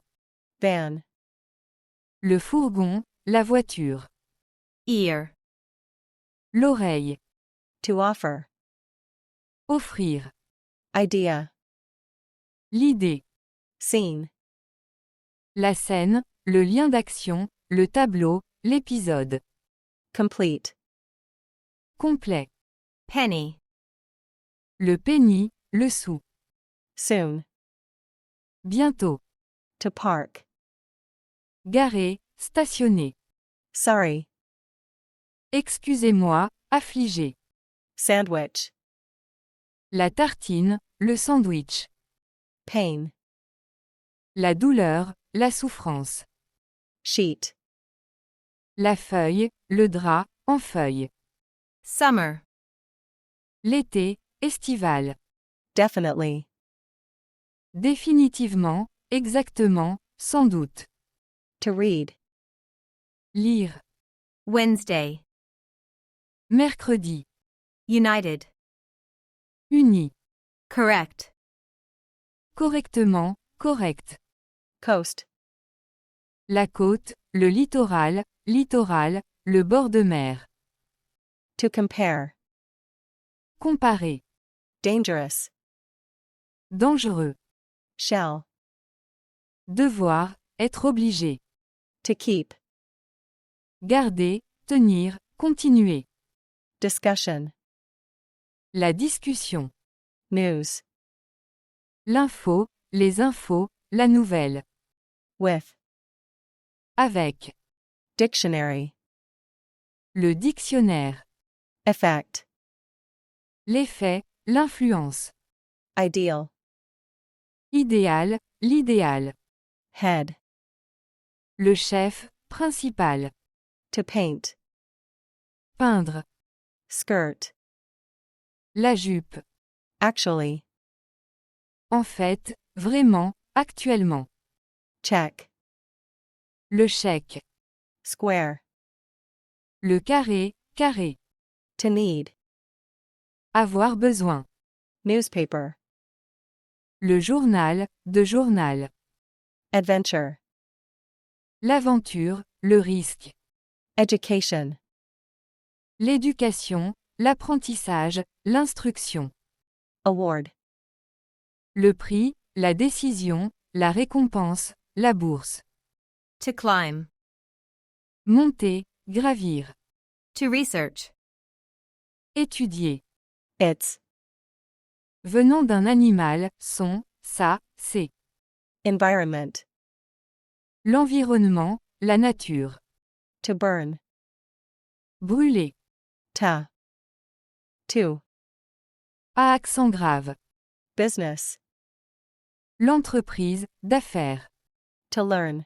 van, Le fourgon, la voiture. Ear. L'oreille. to offer, Offrir. idea, L'idée. scene, La scène, le lien d'action, le tableau, l'épisode. complete, Complet. Penny. Le penny, le sou. soon, Bientôt. to park, Garer, stationner. sorry, Excusez-moi, affligé. sandwich, La tartine, le sandwich. pain, La douleur, la souffrance. sheet, La feuille, le drap, en feuille. Summer. L'été, estival. definitely, Définitivement, exactement, sans doute. to read, Lire. Wednesday. Mercredi. United. Uni. Correct. Correctement, correct. coast, La côte, le littoral, littoral, le bord de mer. to compare, Comparer. dangerous, Dangereux. shall, Devoir, être obligé. to keep, Garder, tenir, continuer. discussion, La discussion. news, L'info, les infos, la nouvelle. with, Avec. dictionary, Le dictionnaire. effect, L'effet, l'influence. ideal, Idéal, l'idéal. head, Le chef, principal. to paint, Peindre. skirt, La jupe. actually, En fait, vraiment, actuellement. check, Le chèque. square, Le carré, carré. to need, Avoir besoin. newspaper, Le journal, de journal. adventure, L'aventure, le risque. education, L'éducation, l'apprentissage, l'instruction. award, Le prix, la décision, la récompense, la bourse. To climb. Monter, gravir. To research. Étudier. its, Venant d'un animal, son, sa, c'est. environment, L'environnement, la nature. to burn, Brûler. ta, to, À accent grave. business, L'entreprise, d'affaires. to learn,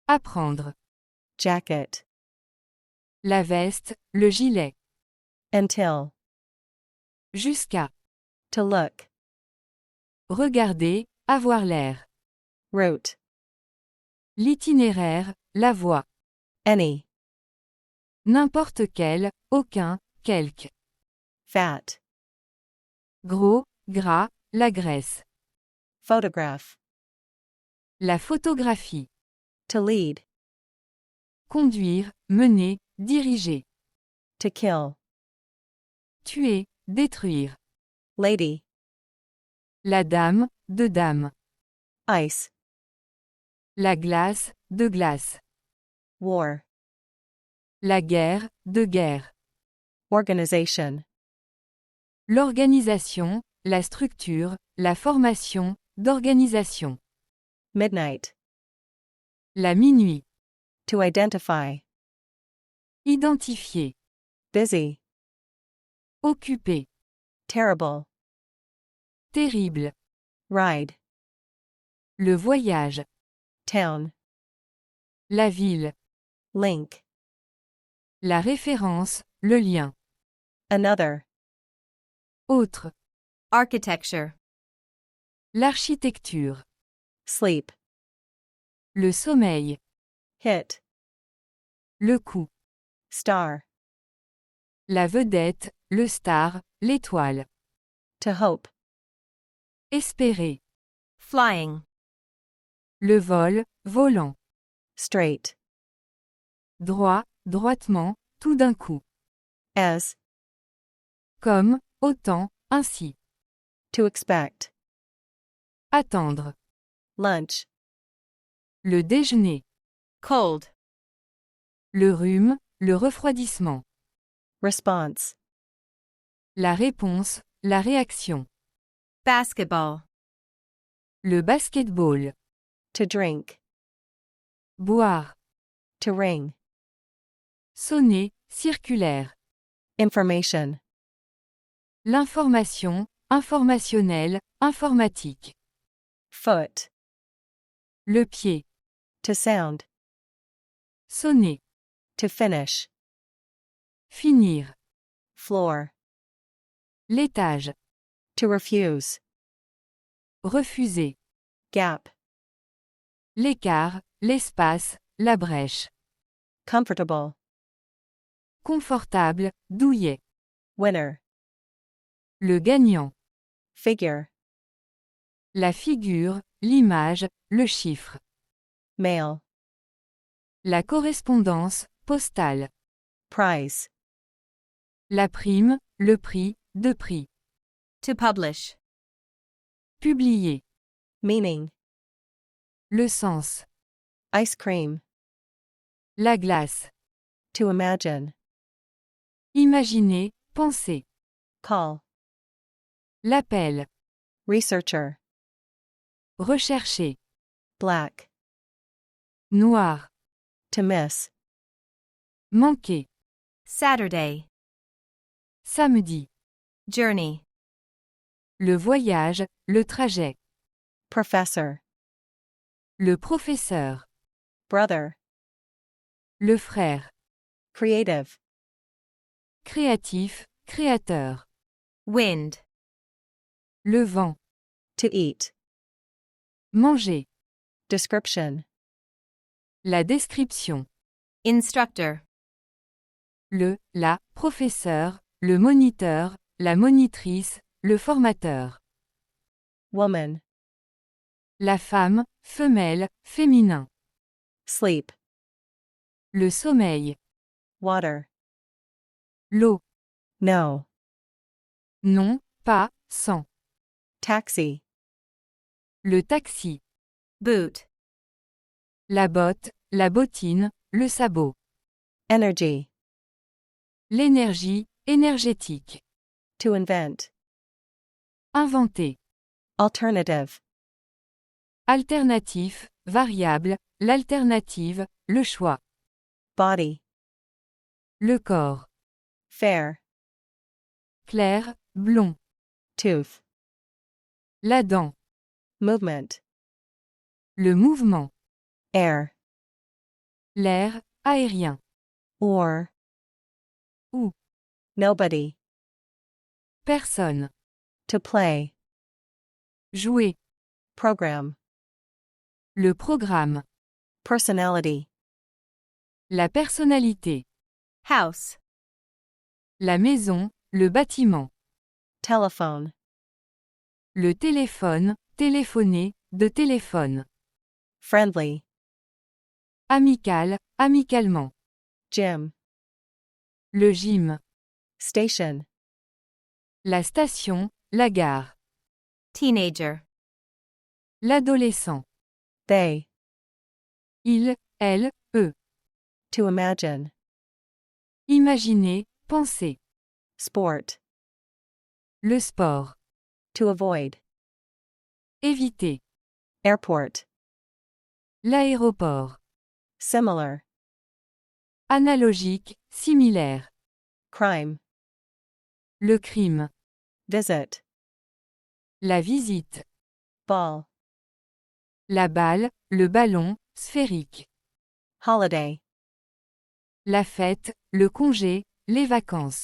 Apprendre. jacket, La veste, le gilet. until, Jusqu'à. to look, Regarder, avoir l'air. route, L'itinéraire, la voie. any, N'importe quel, aucun, quelque. fat, Gros, gras, la graisse. photograph, La photographie. to lead, Conduire, mener, diriger. to kill, Tuer, détruire. lady, La dame, de dame. ice, La glace, de glace. war, La guerre, de guerre. organization, L'organisation, la structure, la formation, d'organisation. midnight, La minuit. to identify, Identifier. busy, Occuper. terrible, Terrible. ride, Le voyage. town, La ville. link, La référence, le lien. another, Autre. Architecture. L'architecture. sleep, Le sommeil. hit, Le coup. star, La vedette, le star, l'étoile. to hope, Espérer. Flying. Le vol, volant. Straight. Droit, droitement, tout d'un coup. As. Comme, autant, ainsi. To expect. Attendre. Lunch. Le déjeuner. Cold. Le rhume, le refroidissement. Response. La réponse, la réaction. Basketball. Le basketball. To drink. Boire. To ring. Sonner, circulaire. Information. L'information, informationnelle, informatique. Foot. Le pied. To sound. Sonner. To finish. Finir. Floor. L'étage. To refuse. Refuser. Gap. L'écart, l'espace, la brèche. Comfortable. Confortable, douillet. Winner. Le gagnant. Figure. La figure, l'image, le chiffre. Mail. La correspondance, postale. Prize. La prime, le prix, de prix. To publish. Publier. Meaning. Le sens. Ice cream. La glace. To imagine. Imaginer, penser. Call. L'appel. Researcher. Rechercher. Black. Noir. To miss. Manquer. Saturday. Samedi. Journey. Le voyage, le trajet. Professor. Le professeur. Brother. Le frère. Creative. Créatif, créateur. Wind. Le vent. To eat. Manger. Description. La description. Instructor. La, professeur, le moniteur, la monitrice, le formateur. Woman. La femme, femelle, féminin. Sleep. Le sommeil. Water. L'eau. No. Non, pas, sans. Taxi. Le taxi. Boot. La botte, la bottine, le sabot. Energy. L'énergie, énergétique. To invent. Inventer. Alternative. Alternatif, variable, l'alternative, le choix. Body. Le corps. Fair. Clair, blond. Tooth. La dent. Movement. Le mouvement. Air. L'air, aérien. Or. Ou. Nobody. Personne. To play. Jouer. Program. Le programme. Personality. La personnalité. House. La maison, le bâtiment. Telephone. Le téléphone, téléphoner, de téléphone. Friendly. Amical, amicalement. Gym. Le gym. Station. La station, la gare. Teenager. L'adolescent. They. Il, elle, eux. To imagine. Imaginer, penser. Sport. Le sport. To avoid. Éviter. Airport. L'aéroport. Similar. Analogique, similaire. Crime. Le crime. Visit. La visite. Ball. La balle, le ballon, sphérique. Holiday. La fête, le congé, les vacances.